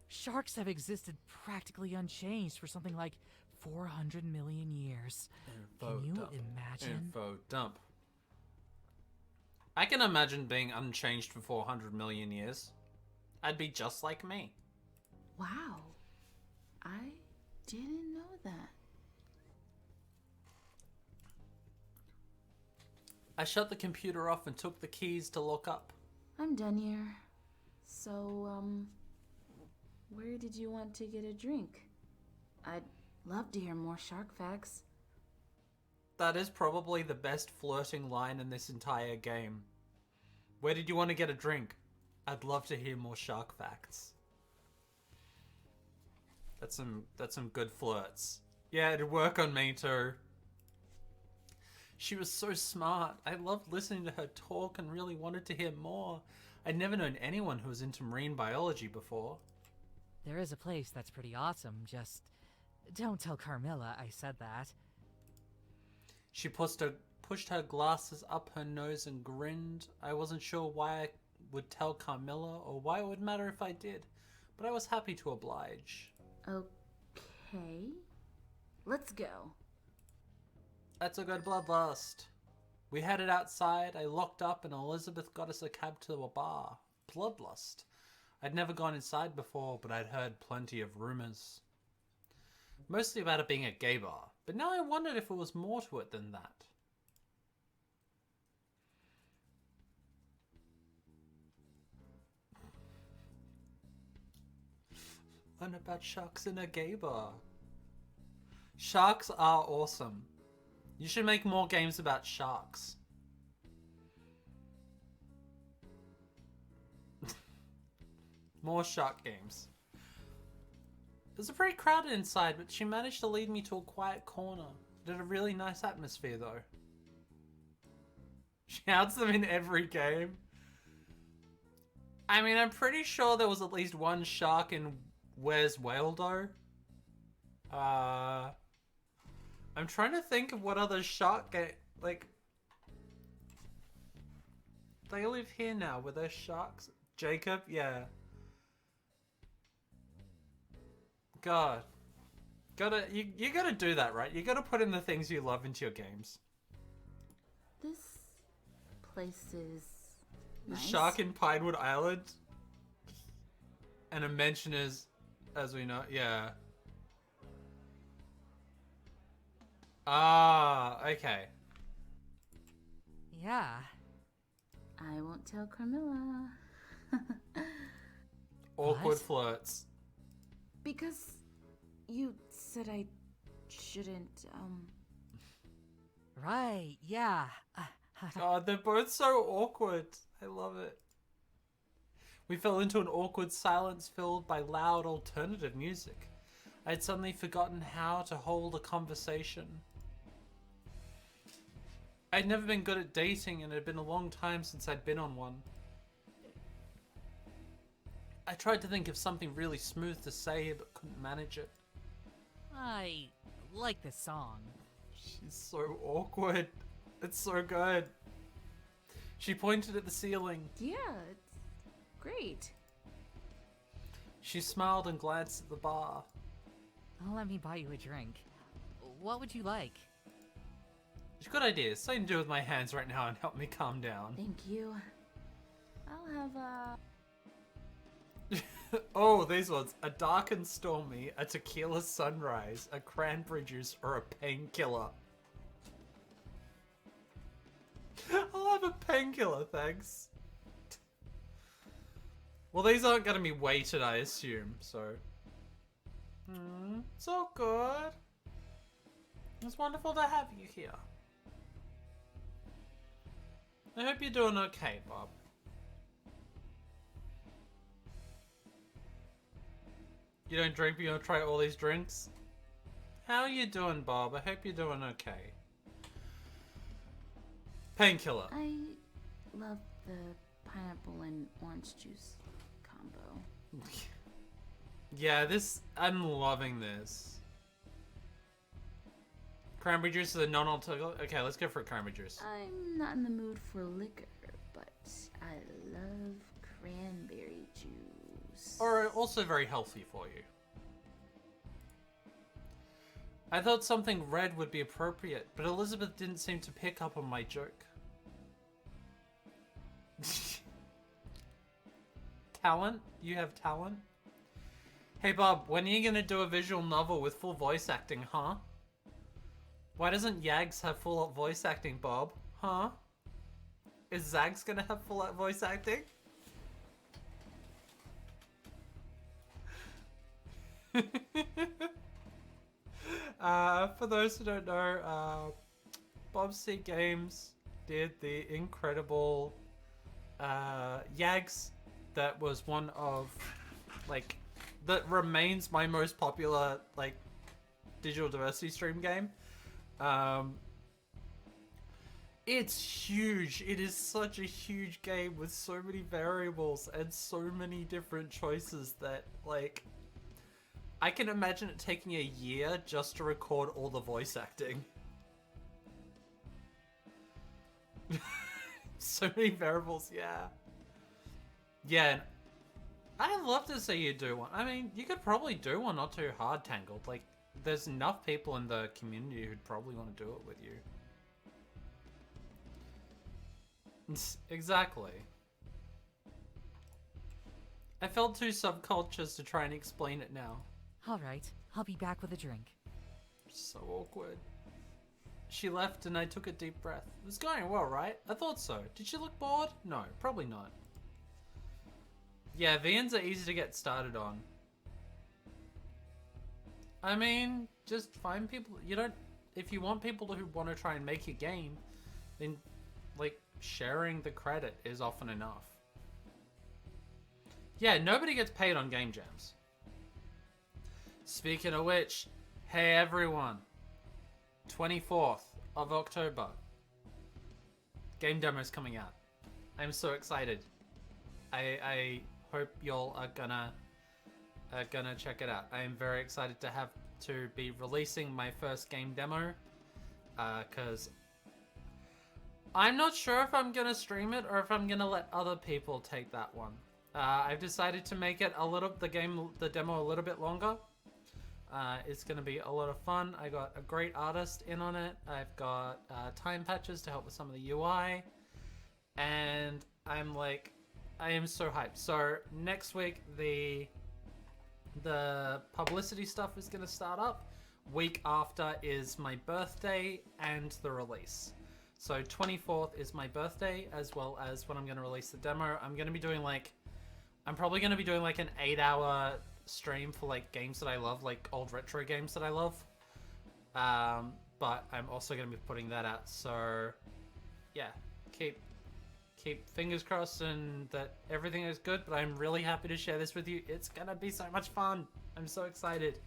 Sharks have existed practically unchanged for something like 400 million years. Can you imagine? Info dump. I can imagine being unchanged for 400 million years. I'd be just like me. Wow. I didn't know that. I shut the computer off and took the keys to look up. I'm done here. So, where did you want to get a drink? I'd love to hear more shark facts. That is probably the best flirting line in this entire game. Where did you want to get a drink? I'd love to hear more shark facts. That's some good flirts. Yeah, it'd work on me too. She was so smart. I loved listening to her talk and really wanted to hear more. I'd never known anyone who was into marine biology before. There is a place that's pretty awesome, just don't tell Carmilla I said that. She pushed her glasses up her nose and grinned. I wasn't sure why I would tell Carmilla or why it would matter if I did, but I was happy to oblige. Okay. Let's go. That's a good bloodlust. We headed outside, I locked up, and Elizabeth got us a cab to a bar. Bloodlust. I'd never gone inside before, but I'd heard plenty of rumors. Mostly about it being a gay bar, but now I wondered if it was more to it than that. Learn about sharks in a gay bar. Sharks are awesome. You should make more games about sharks. More shark games. It was pretty crowded inside, but she managed to lead me to a quiet corner. It had a really nice atmosphere, though. She adds them in every game. I mean, I'm pretty sure there was at least one shark in Where's Waldo? I'm trying to think of what other shark game, like, they live here now, were there sharks? Jacob? Yeah. God. You gotta do that, right? You gotta put in the things you love into your games. This place is The nice. shark in Pinewood Island. And a mention is, as we know, yeah. Ah, okay. Yeah. I won't tell Carmilla. Awkward What? flirts. Because you said I shouldn't, Right, yeah. God, they're both so awkward. I love it. We fell into an awkward silence filled by loud alternative music. I had suddenly forgotten how to hold a conversation. I'd never been good at dating, and it had been a long time since I'd been on one. I tried to think of something really smooth to say, but couldn't manage it. I like this song. She's so awkward. It's so good. She pointed at the ceiling. Yeah, it's great. She smiled and glanced at the bar. Let me buy you a drink. What would you like? It's a good idea. Something to do with my hands right now and help me calm down. Thank you. I'll have Oh, these ones. A dark and stormy, a tequila sunrise, a cranberry juice, or a painkiller. I'll have a painkiller, thanks. Well, these aren't going to be weighted, I assume, so... it's all good. It's wonderful to have you here. I hope you're doing okay, Bob. You don't drink, but you don't try all these drinks? How are you doing, Bob? I hope you're doing okay. Painkiller. I love the pineapple and orange juice combo. Yeah, I'm loving this. Cranberry juice is a non-alcoholic. Okay, let's go for cranberry juice. I'm not in the mood for liquor, but I love cranberry juice. Or also very healthy for you. I thought something red would be appropriate, but Elizabeth didn't seem to pick up on my joke. Talent? You have talent? Hey Bob, when are you gonna do a visual novel with full voice acting, huh? Why doesn't Yags have full voice acting, Bob? Huh? Is Zags gonna have full voice acting? For those who don't know, Bob C Games did the incredible Yags. That was one of, like, that remains my most popular, like, digital diversity stream game. It's huge. It is such a huge game with so many variables and so many different choices that, like, I can imagine it taking a year just to record all the voice acting. So many variables, yeah. Yeah, and I'd love to see you do one. I mean, you could probably do one not too hard, Tangled. Like, there's enough people in the community who'd probably want to do it with you. Exactly. I felt too subcultures to try and explain it now. Alright, I'll be back with a drink. So awkward. She left and I took a deep breath. It was going well, right? I thought so. Did she look bored? No, probably not. Yeah, VNs are easy to get started on. I mean, just find people. You don't. If you want people who want to try and make a game, then, like, sharing the credit is often enough. Yeah, nobody gets paid on game jams. Speaking of which, hey everyone, 24th of October, game demo's coming out. I'm so excited. I hope y'all are gonna check it out. I am very excited to be releasing my first game demo, cause I'm not sure if I'm gonna stream it or if I'm gonna let other people take that one. I've decided to make it the demo a little bit longer. It's gonna be a lot of fun. I got a great artist in on it. I've got time patches to help with some of the UI, and I am so hyped. So next week the publicity stuff is gonna start up. Week after is my birthday and the release. So 24th is my birthday, as well as when I'm gonna release the demo. I'm probably gonna be doing like an 8-hour stream for like games that I love, like old retro games that I love. but I'm also going to be putting that out. So, yeah, keep fingers crossed and that everything is good. But I'm really happy to share this with you. It's going to be so much fun. I'm so excited.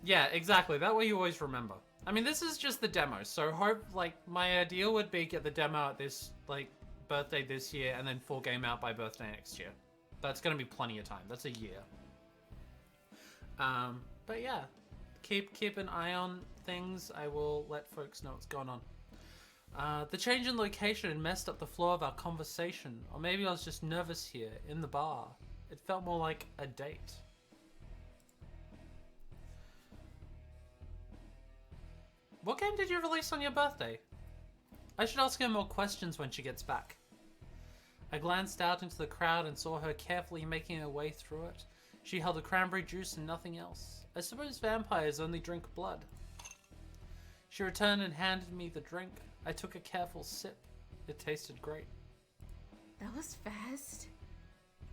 Yeah, exactly. That way you always remember. I mean, this is just the demo, so hope, like, my idea would be get the demo out this, like, birthday this year and then full game out by birthday next year. That's gonna be plenty of time. That's a year. But yeah, keep an eye on things. I will let folks know what's going on. The change in location messed up the flow of our conversation, or maybe I was just nervous here in the bar. It felt more like a date. What game did you release on your birthday? I should ask her more questions when she gets back. I glanced out into the crowd and saw her carefully making her way through it. She held a cranberry juice and nothing else. I suppose vampires only drink blood. She returned and handed me the drink. I took a careful sip. It tasted great. That was fast.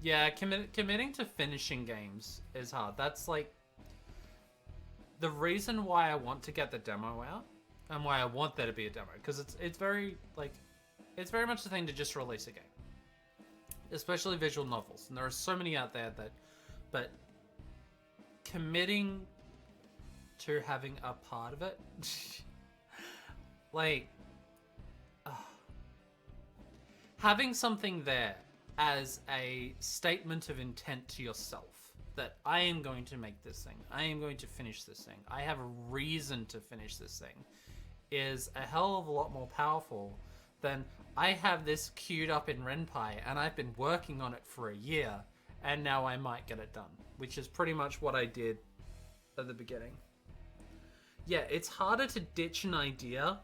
Yeah, committing to finishing games is hard. That's like the reason why I want to get the demo out and why I want there to be a demo, because it's very much the thing to just release a game, especially visual novels, and there are so many out there but committing to having a part of it like having something there as a statement of intent to yourself that I am going to make this thing, I am going to finish this thing, I have a reason to finish this thing, is a hell of a lot more powerful than I have this queued up in Renpai and I've been working on it for a year and now I might get it done, which is pretty much what I did at the beginning. Yeah, it's harder to ditch an idea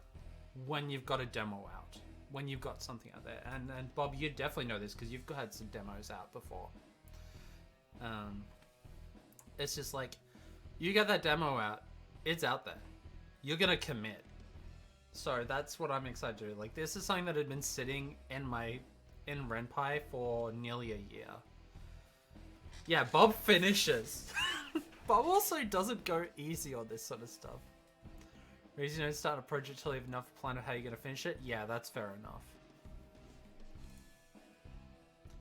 when you've got a demo out, when you've got something out there. And Bob, you definitely know this because you've had some demos out before. It's just like, you get that demo out, it's out there. You're gonna commit. So that's what I'm excited to do. Like, this is something that had been sitting in Renpai for nearly a year. Yeah, Bob finishes. Bob also doesn't go easy on this sort of stuff. Reason you don't start a project till you have enough plan of how you're gonna finish it? Yeah, that's fair enough.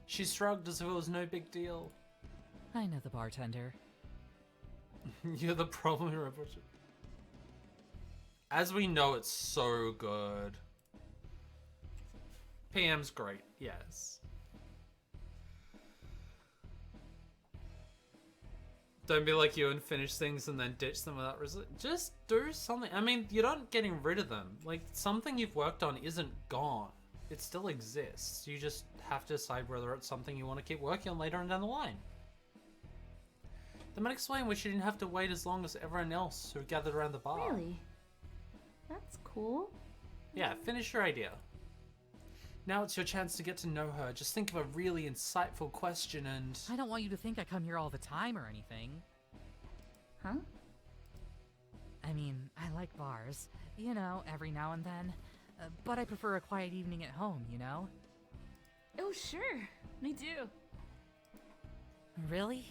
She shrugged as if it was no big deal. I know the bartender. You're the problem here. As we know, it's so good. PM's great, yes. Don't be like you and finish things and then ditch them without result. Just do something. I mean, you're not getting rid of them. Like, something you've worked on isn't gone. It still exists. You just have to decide whether it's something you want to keep working on later on down the line. That might explain why she didn't have to wait as long as everyone else who gathered around the bar. Really? That's cool. Yeah, finish your idea. Now it's your chance to get to know her. Just think of a really insightful question and... I don't want you to think I come here all the time or anything. Huh? I mean, I like bars, you know, every now and then. But I prefer a quiet evening at home, you know? Oh, sure. Me too. Really?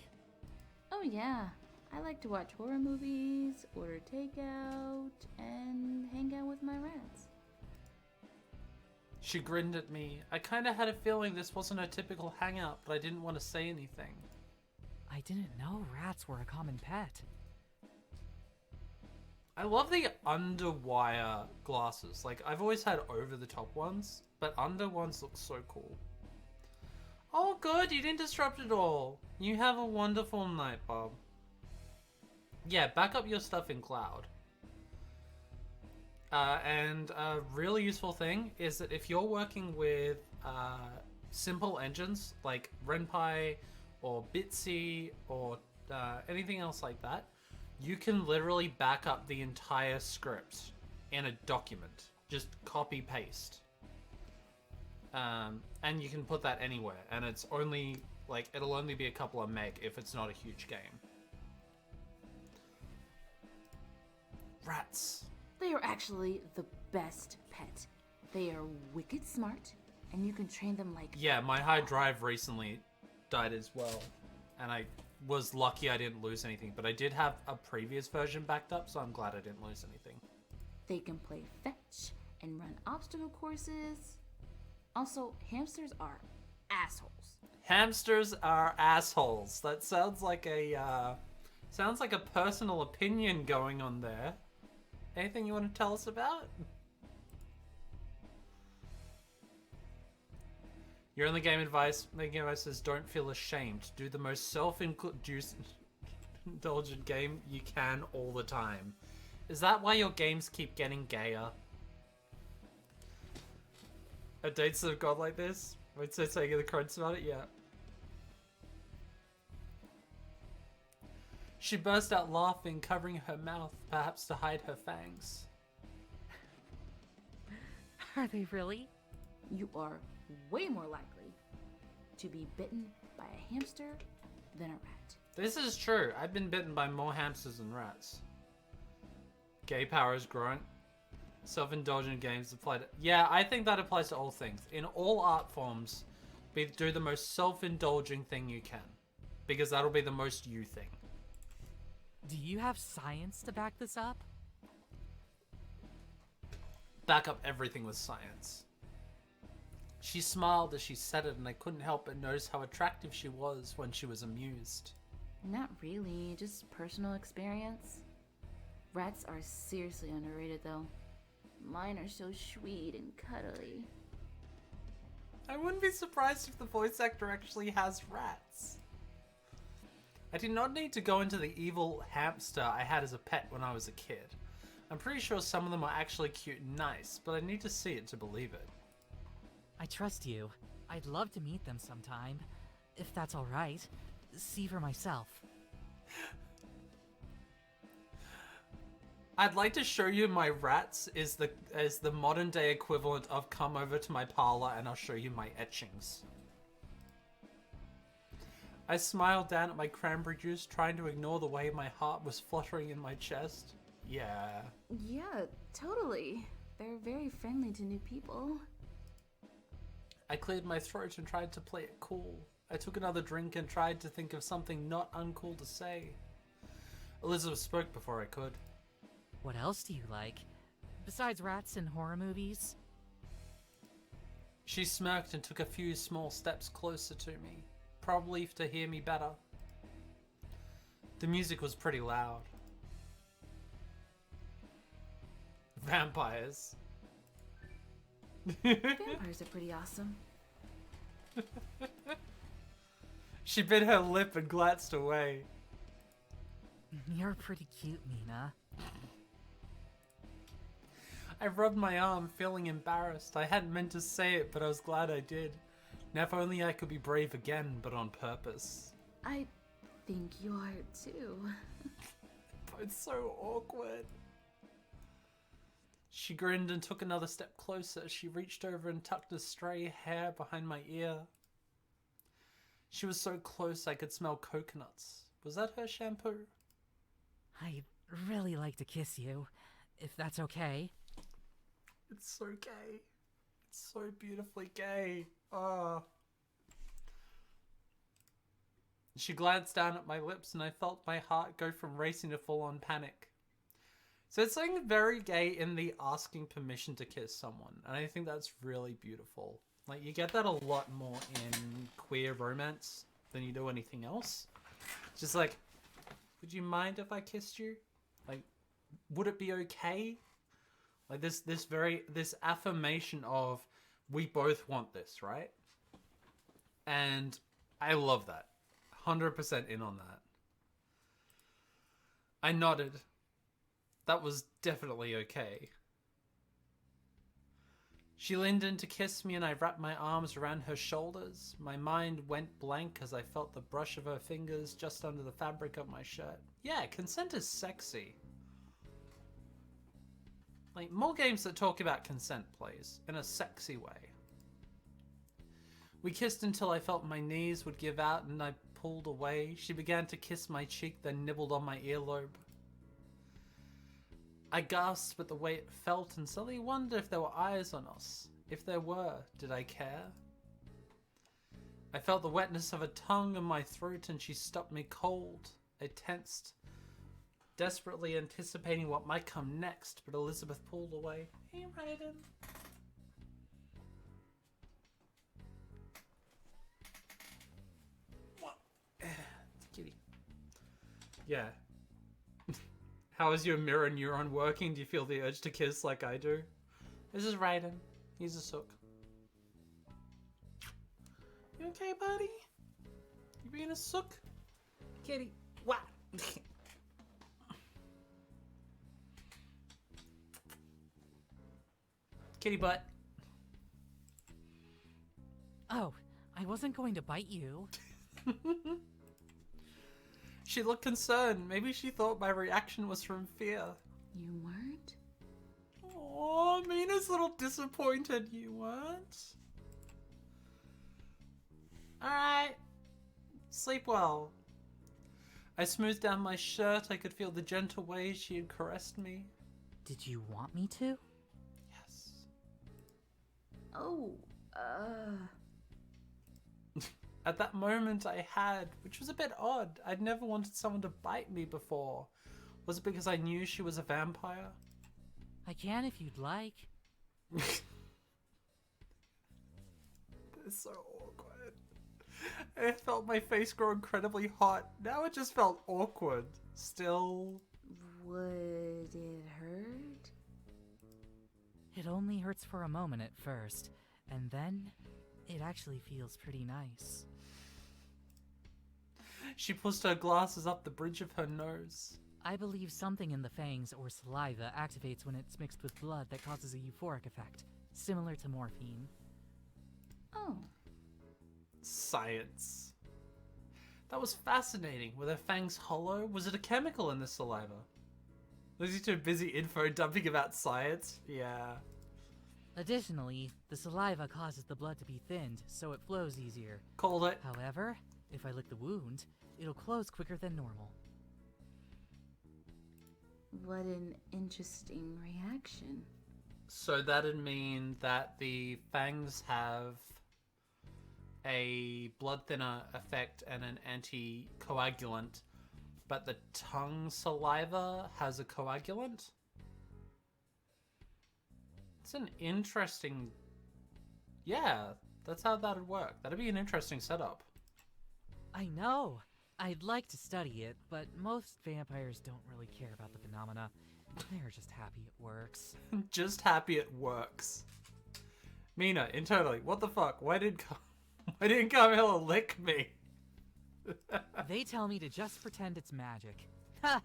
Oh, yeah. I like to watch horror movies, order takeout, and hang out with my rats. She grinned at me. I kinda had a feeling this wasn't a typical hangout, but I didn't want to say anything. I didn't know rats were a common pet. I love the underwire glasses. Like, I've always had over-the-top ones, but under ones look so cool. Oh, good, you didn't disrupt it all. You have a wonderful night, Bob. Yeah, back up your stuff in cloud. And a really useful thing is that if you're working with simple engines like Renpai or Bitsy or anything else like that, you can literally back up the entire script in a document. Just copy paste. And you can put that anywhere, and it's only like it'll only be a couple of meg if it's not a huge game. Rats. They are actually the best pet. They are wicked smart, and you can train them like... Yeah, my hard drive recently died as well, and I was lucky I didn't lose anything, but I did have a previous version backed up, so I'm glad I didn't lose anything. They can play fetch and run obstacle courses. Also, hamsters are assholes. Hamsters are assholes. That sounds like a personal opinion going on there. Anything you want to tell us about? Your only game advice, making advice says, don't feel ashamed. Do the most self-indulgent game you can all the time. Is that why your games keep getting gayer? Are dates that have gone like this? Wait, so taking the comments about it? Yeah. She burst out laughing, covering her mouth, perhaps to hide her fangs. Are they really? You are way more likely to be bitten by a hamster than a rat. This is true. I've been bitten by more hamsters than rats. Gay power is growing. Self-indulgent games apply to... Yeah, I think that applies to all things. In all art forms, do the most self-indulging thing you can. Because that'll be the most you thing. Do you have science to back this up? Back up everything with science. She smiled as she said it, and I couldn't help but notice how attractive she was when she was amused. Not really, just personal experience. Rats are seriously underrated though. Mine are so sweet and cuddly. I wouldn't be surprised if the voice actor actually has rats. I did not need to go into the evil hamster I had as a pet when I was a kid. I'm pretty sure some of them are actually cute and nice, but I need to see it to believe it. I trust you. I'd love to meet them sometime, if that's alright. See for myself. I'd like to show you my rats is the modern day equivalent of come over to my parlor and I'll show you my etchings. I smiled down at my cranberry juice, trying to ignore the way my heart was fluttering in my chest. Yeah. Yeah, totally. They're very friendly to new people. I cleared my throat and tried to play it cool. I took another drink and tried to think of something not uncool to say. Elizabeth spoke before I could. What else do you like? Besides rats and horror movies? She smirked and took a few small steps closer to me, probably to hear me better. The music was pretty loud. Vampires. Vampires are pretty awesome. She bit her lip and glanced away. You're pretty cute, Mina. I rubbed my arm, feeling embarrassed. I hadn't meant to say it, but I was glad I did. Now if only I could be brave again, but on purpose. I think you are too. But it's so awkward. She grinned and took another step closer. She reached over and tucked a stray hair behind my ear. She was so close I could smell coconuts. Was that her shampoo? I'd really like to kiss you, if that's okay. It's so gay. It's so beautifully gay. Ah. She glanced down at my lips and I felt my heart go from racing to full-on panic. So it's something very gay in the asking permission to kiss someone. And I think that's really beautiful. Like, you get that a lot more in queer romance than you do anything else. Just like, would you mind if I kissed you? Like, would it be okay? Like this affirmation of, we both want this, right? And I love that. 100% in on that. I nodded. That was definitely okay. She leaned in to kiss me and I wrapped my arms around her shoulders. My mind went blank as I felt the brush of her fingers just under the fabric of my shirt. Yeah, consent is sexy. Like, more games that talk about consent, please, in a sexy way. We kissed until I felt my knees would give out and I pulled away. She began to kiss my cheek, then nibbled on my earlobe. I gasped at the way it felt and suddenly wondered if there were eyes on us. If there were, did I care? I felt the wetness of her tongue in my throat and she stopped me cold. I tensed, desperately anticipating what might come next, but Elizabeth pulled away. Hey, Raiden. Kitty. Yeah. How is your mirror neuron working? Do you feel the urge to kiss like I do? This is Raiden. He's a sook. You okay, buddy? You being a sook? Kitty. What? Kitty butt. Oh, I wasn't going to bite you. She looked concerned. Maybe she thought my reaction was from fear. You weren't? Oh, Mina's a little disappointed you weren't. Alright. Sleep well. I smoothed down my shirt. I could feel the gentle way she had caressed me. Did you want me to? Yes. Oh, At that moment I had, which was a bit odd. I'd never wanted someone to bite me before. Was it because I knew she was a vampire? I can if you'd like. It's so awkward. I felt my face grow incredibly hot. Now it just felt awkward. Still... would it hurt? It only hurts for a moment at first, and then it actually feels pretty nice. She pushed her glasses up the bridge of her nose. I believe something in the fangs or saliva activates when it's mixed with blood that causes a euphoric effect, similar to morphine. Oh. Science. That was fascinating. Were their fangs hollow? Was it a chemical in the saliva? Was he too busy info dumping about science? Yeah. Additionally, the saliva causes the blood to be thinned, so it flows easier. Called it. However, if I lick the wound, it'll close quicker than normal. What an interesting reaction. So that'd mean that the fangs have a blood thinner effect and an anticoagulant, but the tongue saliva has a coagulant? It's an interesting... Yeah, that's how that'd work. That'd be an interesting setup. I know! I'd like to study it, but most vampires don't really care about the phenomena. They're just happy it works. Just happy it works. Mina, internally, what the fuck? Why didn't Carmilla lick me? They tell me to just pretend it's magic. Ha!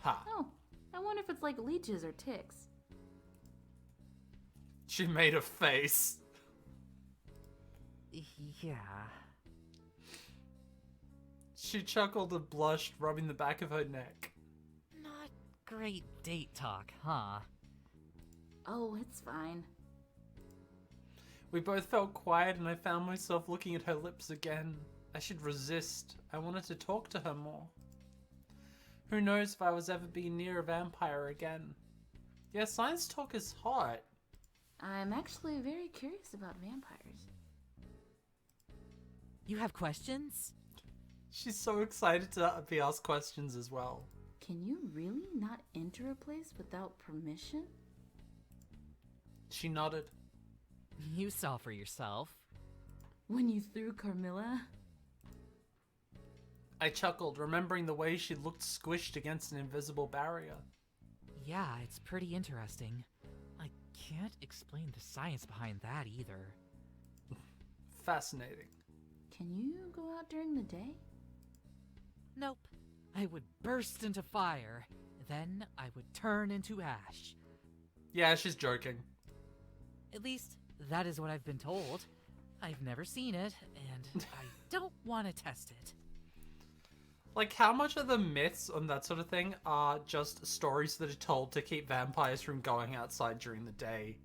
Ha. Oh, I wonder if it's like leeches or ticks. She made a face. Yeah. She chuckled and blushed, rubbing the back of her neck. Not great date talk, huh? Oh, it's fine. We both felt quiet and I found myself looking at her lips again. I should resist. I wanted to talk to her more. Who knows if I was ever be near a vampire again. Yeah, science talk is hot. I'm actually very curious about vampires. You have questions? She's so excited to be asked questions as well. Can you really not enter a place without permission? She nodded. You saw for yourself. When you threw Carmilla? I chuckled, remembering the way she looked squished against an invisible barrier. Yeah, it's pretty interesting. I can't explain the science behind that either. Fascinating. Can you go out during the day? Nope. I would burst into fire, then I would turn into ash. Yeah, she's joking. At least, that is what I've been told. I've never seen it, and I don't want to test it. Like, how much of the myths on that sort of thing are just stories that are told to keep vampires from going outside during the day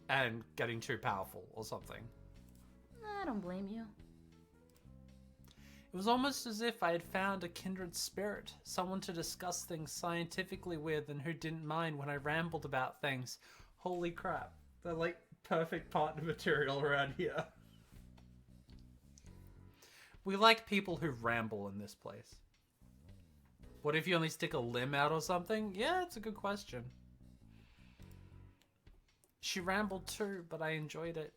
and getting too powerful or something? I don't blame you. It was almost as if I had found a kindred spirit, someone to discuss things scientifically with and who didn't mind when I rambled about things. Holy crap. They're like perfect partner material around here. We like people who ramble in this place. What if you only stick a limb out or something? Yeah, it's a good question. She rambled too, but I enjoyed it.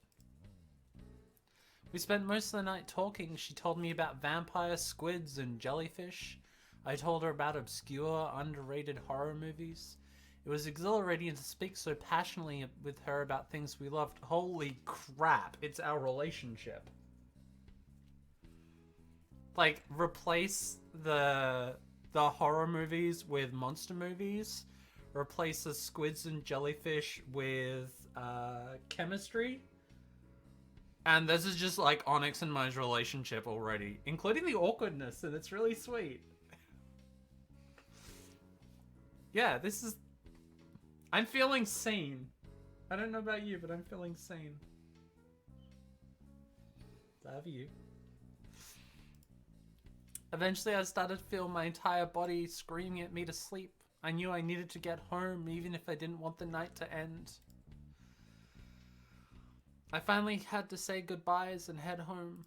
We spent most of the night talking. She told me about vampires, squids, and jellyfish. I told her about obscure, underrated horror movies. It was exhilarating to speak so passionately with her about things we loved. Holy crap, it's our relationship. Like, replace the horror movies with monster movies. Replace the squids and jellyfish with chemistry. And this is just like Onyx and Mai's relationship already, including the awkwardness, and it's really sweet. Yeah, this is... I'm feeling sane. I don't know about you, but I'm feeling sane. Love you. Eventually, I started to feel my entire body screaming at me to sleep. I knew I needed to get home, even if I didn't want the night to end. I finally had to say goodbyes and head home.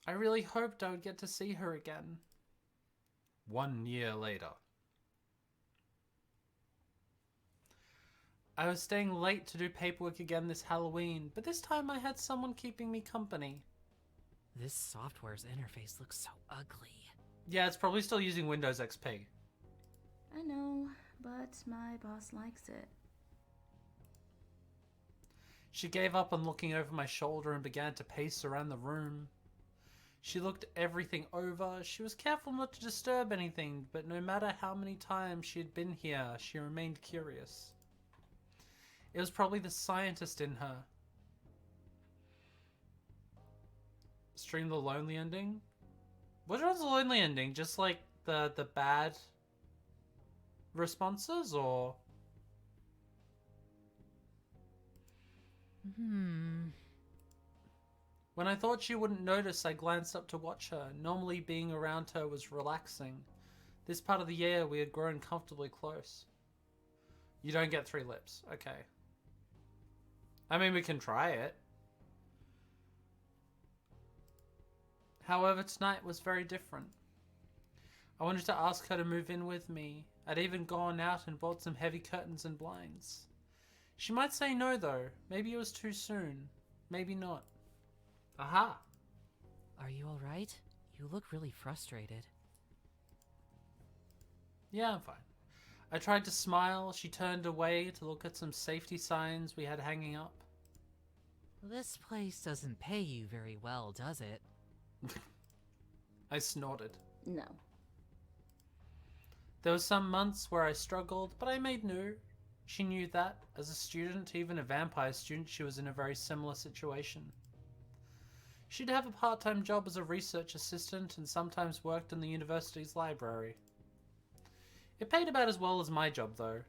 I really hoped I would get to see her again. 1 year later. I was staying late to do paperwork again this Halloween, but this time I had someone keeping me company. This software's interface looks so ugly. Yeah, it's probably still using Windows XP. I know, but my boss likes it. She gave up on looking over my shoulder and began to pace around the room. She looked everything over. She was careful not to disturb anything, but no matter how many times she had been here, she remained curious. It was probably the scientist in her. Stream the lonely ending? Which one's the lonely ending? Just like the bad responses, or... When I thought she wouldn't notice, I glanced up to watch her. Normally being around her was relaxing. This part of the year we had grown comfortably close. You don't get 3 lips. Okay. I mean, we can try it. However, tonight was very different. I wanted to ask her to move in with me. I'd even gone out and bought some heavy curtains and blinds. She might say no, though. Maybe it was too soon. Maybe not. Aha! Are you alright? You look really frustrated. Yeah, I'm fine. I tried to smile. She turned away to look at some safety signs we had hanging up. This place doesn't pay you very well, does it? I snorted. No. There were some months where I struggled, but I made new. She knew that. As a student, even a vampire student, she was in a very similar situation. She'd have a part-time job as a research assistant and sometimes worked in the university's library. It paid about as well as my job, though.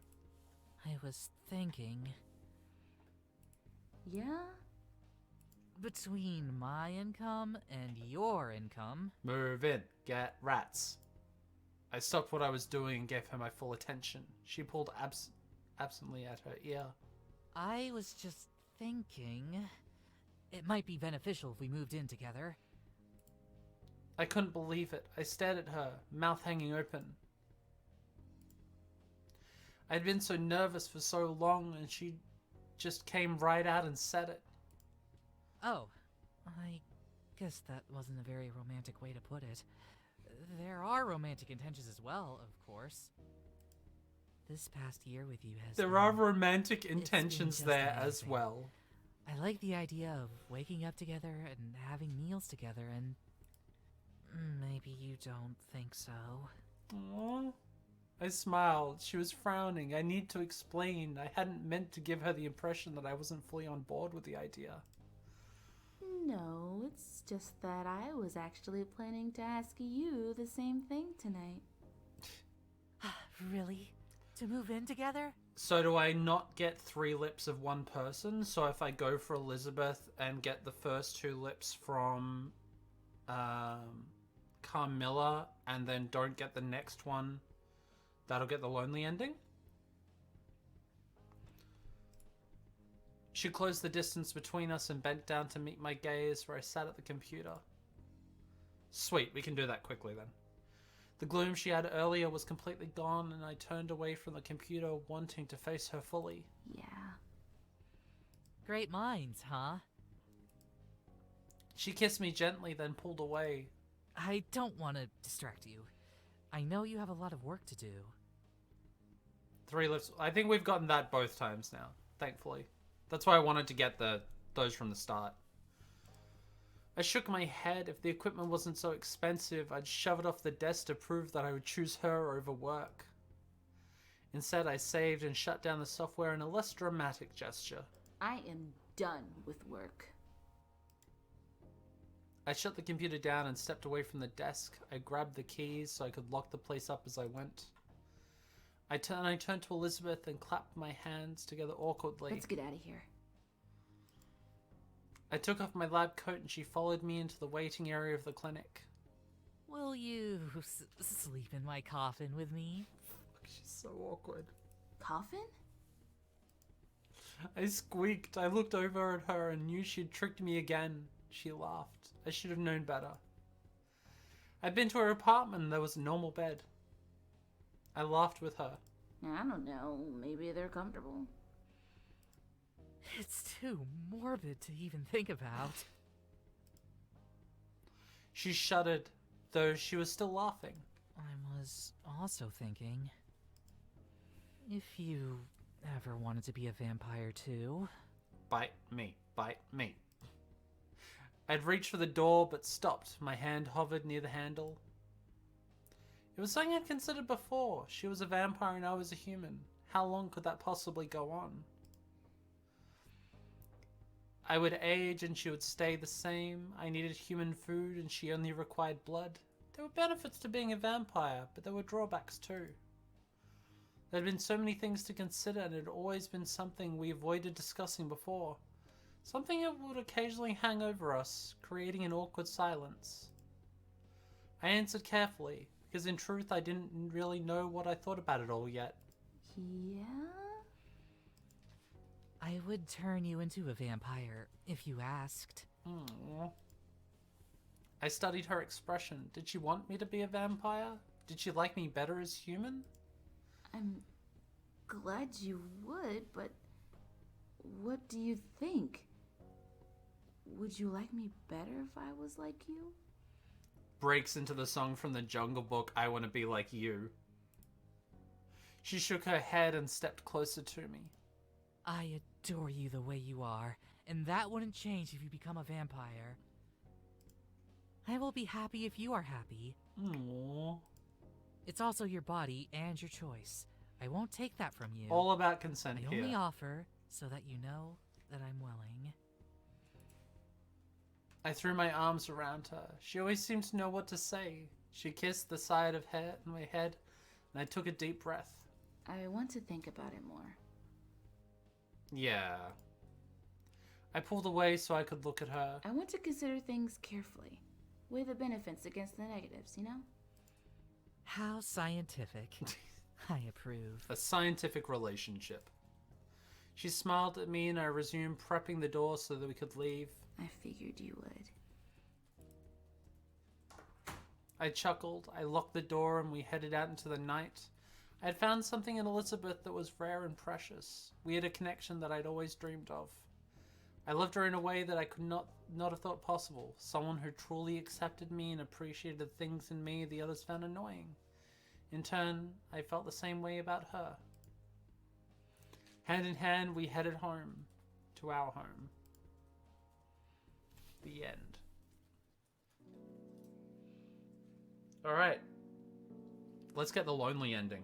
I was thinking... Yeah? Between my income and your income... Move in. Get rats. I stopped what I was doing and gave her my full attention. She pulled absently at her ear. I was just thinking... It might be beneficial if we moved in together. I couldn't believe it. I stared at her, mouth hanging open. I'd been so nervous for so long, and she just came right out and said it. Oh, I guess that wasn't a very romantic way to put it. There are romantic intentions as well, of course. This past year with you has There are romantic intentions there as well. I like the idea of waking up together and having meals together, and maybe you don't think so. Aww. I smiled. She was frowning. I need to explain. I hadn't meant to give her the impression that I wasn't fully on board with the idea. No, it's just that I was actually planning to ask you the same thing tonight. Really? To move in together? So do I not get 3 lips of one person? So if I go for Elizabeth and get the first 2 lips from Carmilla and then don't get the next one, that'll get the lonely ending? She closed the distance between us and bent down to meet my gaze where I sat at the computer. Sweet, we can do that quickly then. The gloom she had earlier was completely gone, and I turned away from the computer, wanting to face her fully. Yeah. Great minds, huh? She kissed me gently, then pulled away. I don't want to distract you. I know you have a lot of work to do. 3 lifts. I think we've gotten that both times now, thankfully. That's why I wanted to get those from the start. I shook my head. If the equipment wasn't so expensive, I'd shove it off the desk to prove that I would choose her over work. Instead, I saved and shut down the software in a less dramatic gesture. I am done with work. I shut the computer down and stepped away from the desk. I grabbed the keys so I could lock the place up as I went. I turned to Elizabeth and clapped my hands together awkwardly. Let's get out of here. I took off my lab coat and she followed me into the waiting area of the clinic. Will you sleep in my coffin with me? Fuck, she's so awkward. Coffin? I squeaked. I looked over at her and knew she'd tricked me again. She laughed. I should have known better. I'd been to her apartment and there was a normal bed. I laughed with her. I don't know. Maybe they're comfortable. It's too morbid to even think about. She shuddered, though she was still laughing. I was also thinking, if you ever wanted to be a vampire too. Bite me, bite me. I'd reached for the door but stopped. My hand hovered near the handle. It was something I'd considered before. She was a vampire and I was a human. How long could that possibly go on? I would age and she would stay the same. I needed human food and she only required blood. There were benefits to being a vampire, but there were drawbacks too. There had been so many things to consider and it had always been something we avoided discussing before. Something that would occasionally hang over us, creating an awkward silence. I answered carefully, because in truth I didn't really know what I thought about it all yet. Yeah? I would turn you into a vampire if you asked. I studied her expression. Did she want me to be a vampire? Did she like me better as human? I'm glad you would, but what do you think? Would you like me better if I was like you? Breaks into the song from the Jungle Book, I Want to Be Like You. She shook her head and stepped closer to me. I adore you the way you are, and that wouldn't change if you become a vampire. I will be happy if you are happy. Aww. It's also your body and your choice. I won't take that from you. All about consent I here. only offer so that you know that I'm willing. I threw my arms around her. She always seemed to know what to say. She kissed the side of my head, and I took a deep breath. I want to think about it more. Yeah. I pulled away so I could look at her. I want to consider things carefully. Weigh the benefits against the negatives, you know? How scientific. I approve. A scientific relationship. She smiled at me and I resumed prepping the door so that we could leave. I figured you would. I chuckled. I locked the door and we headed out into the night. I had found something in Elizabeth that was rare and precious. We had a connection that I'd always dreamed of. I loved her in a way that I could not have thought possible. Someone who truly accepted me and appreciated the things in me the others found annoying. In turn, I felt the same way about her. Hand in hand, we headed home. To our home. The end. Alright. Let's get the lonely ending.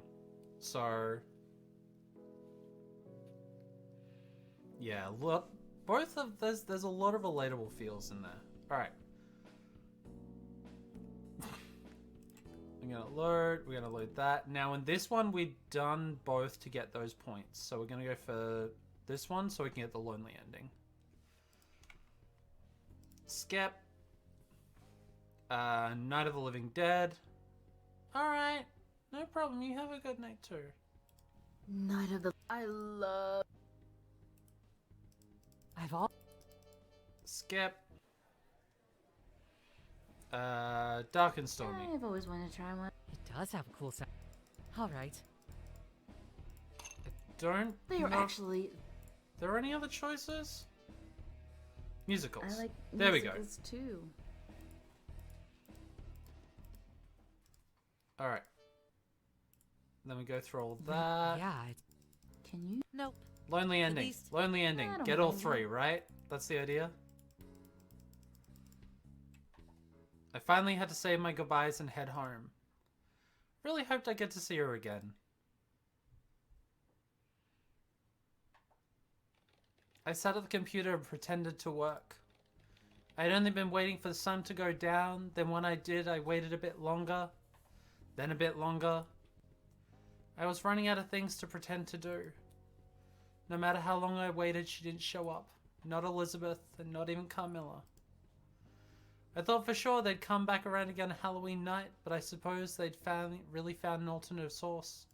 So... yeah, look. Both of there's a lot of relatable feels in there. Alright. We're gonna load that. Now in this one we've done both to get those points. So we're gonna go for this one so we can get the lonely ending. Skip. Night of the Living Dead. Alright. No problem. You have a good night too. Night of the... I love... I've all... Skip. Dark and Stormy. I've always wanted to try one. It does have a cool sound. Alright. Don't They are know- actually. There are any other choices? Musicals. I like There we go. musicals too. Alright. Then we go through all that. Yeah, Can you? nope. Lonely ending. least- Lonely ending. I don't Get all mind three, it. right? That's the idea. I finally had to say my goodbyes and head home. Really hoped I'd get to see her again. I sat at the computer and pretended to work. I had only been waiting for the sun to go down, then when I did, I waited a bit longer, then a bit longer. I was running out of things to pretend to do. No matter how long I waited, she didn't show up. Not Elizabeth, and not even Carmilla. I thought for sure they'd come back around again Halloween night, but I suppose they'd really found an alternative source.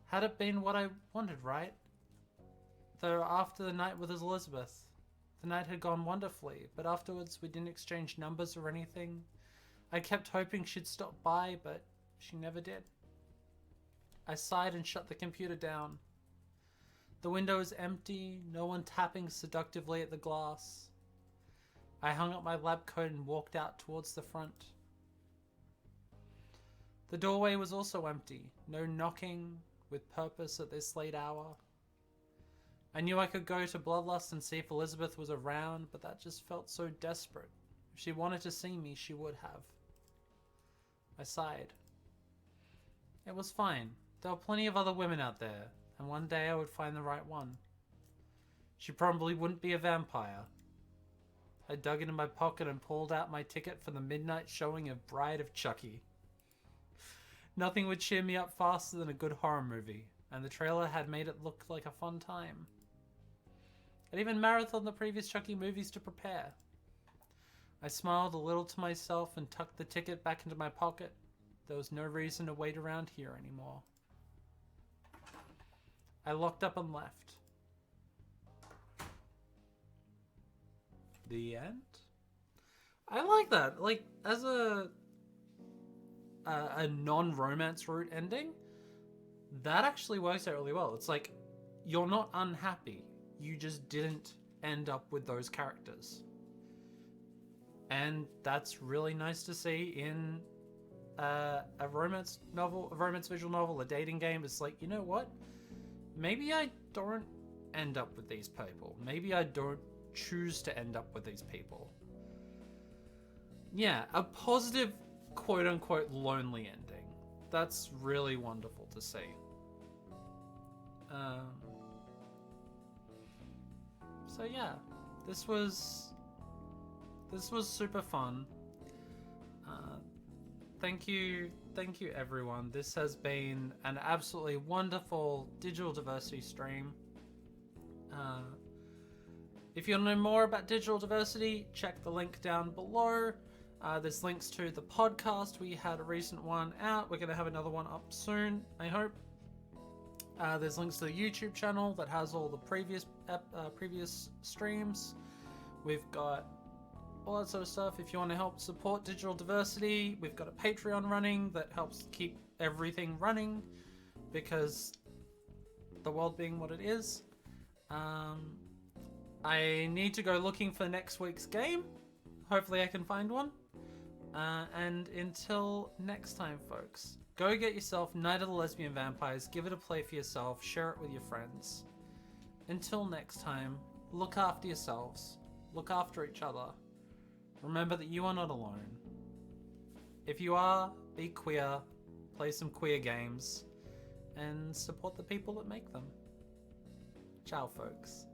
Had it been what I wanted, right? Though after the night with Elizabeth, the night had gone wonderfully, but afterwards we didn't exchange numbers or anything. I kept hoping she'd stop by, but she never did. I sighed and shut the computer down. The window was empty, no one tapping seductively at the glass. I hung up my lab coat and walked out towards the front. The doorway was also empty, no knocking with purpose at this late hour. I knew I could go to Bloodlust and see if Elizabeth was around, but that just felt so desperate. If she wanted to see me, she would have. I sighed. It was fine. There were plenty of other women out there, and one day I would find the right one. She probably wouldn't be a vampire. I dug into my pocket and pulled out my ticket for the midnight showing of Bride of Chucky. Nothing would cheer me up faster than a good horror movie, and the trailer had made it look like a fun time. I'd even marathoned the previous Chucky movies to prepare. I smiled a little to myself and tucked the ticket back into my pocket. There was no reason to wait around here anymore. I locked up and left. The end? I like that. Like, as a non-romance route ending, that actually works out really well. It's like, you're not unhappy. You just didn't end up with those characters. And that's really nice to see in a romance novel, a romance visual novel, a dating game. It's like, you know what? Maybe I don't end up with these people. Maybe I don't choose to end up with these people. Yeah, a positive, quote-unquote, lonely ending. That's really wonderful to see. So yeah, this was super fun. Thank you everyone. This has been an absolutely wonderful digital diversity stream. If you want to know more about digital diversity, check the link down below. There's links to the podcast. We had a recent one out. We're going to have another one up soon, I hope. There's links to the YouTube channel that has all the previous streams. We've got all that sort of stuff. If you want to help support digital diversity, we've got a Patreon running that helps keep everything running, because the world being what it is. I need to go looking for next week's game. Hopefully I can find one. And until next time, folks, go get yourself Night of the Lesbian Vampires, give it a play for yourself, share it with your friends. Until next time, look after yourselves, look after each other. Remember that you are not alone. If you are, be queer, play some queer games, and support the people that make them. Ciao, folks.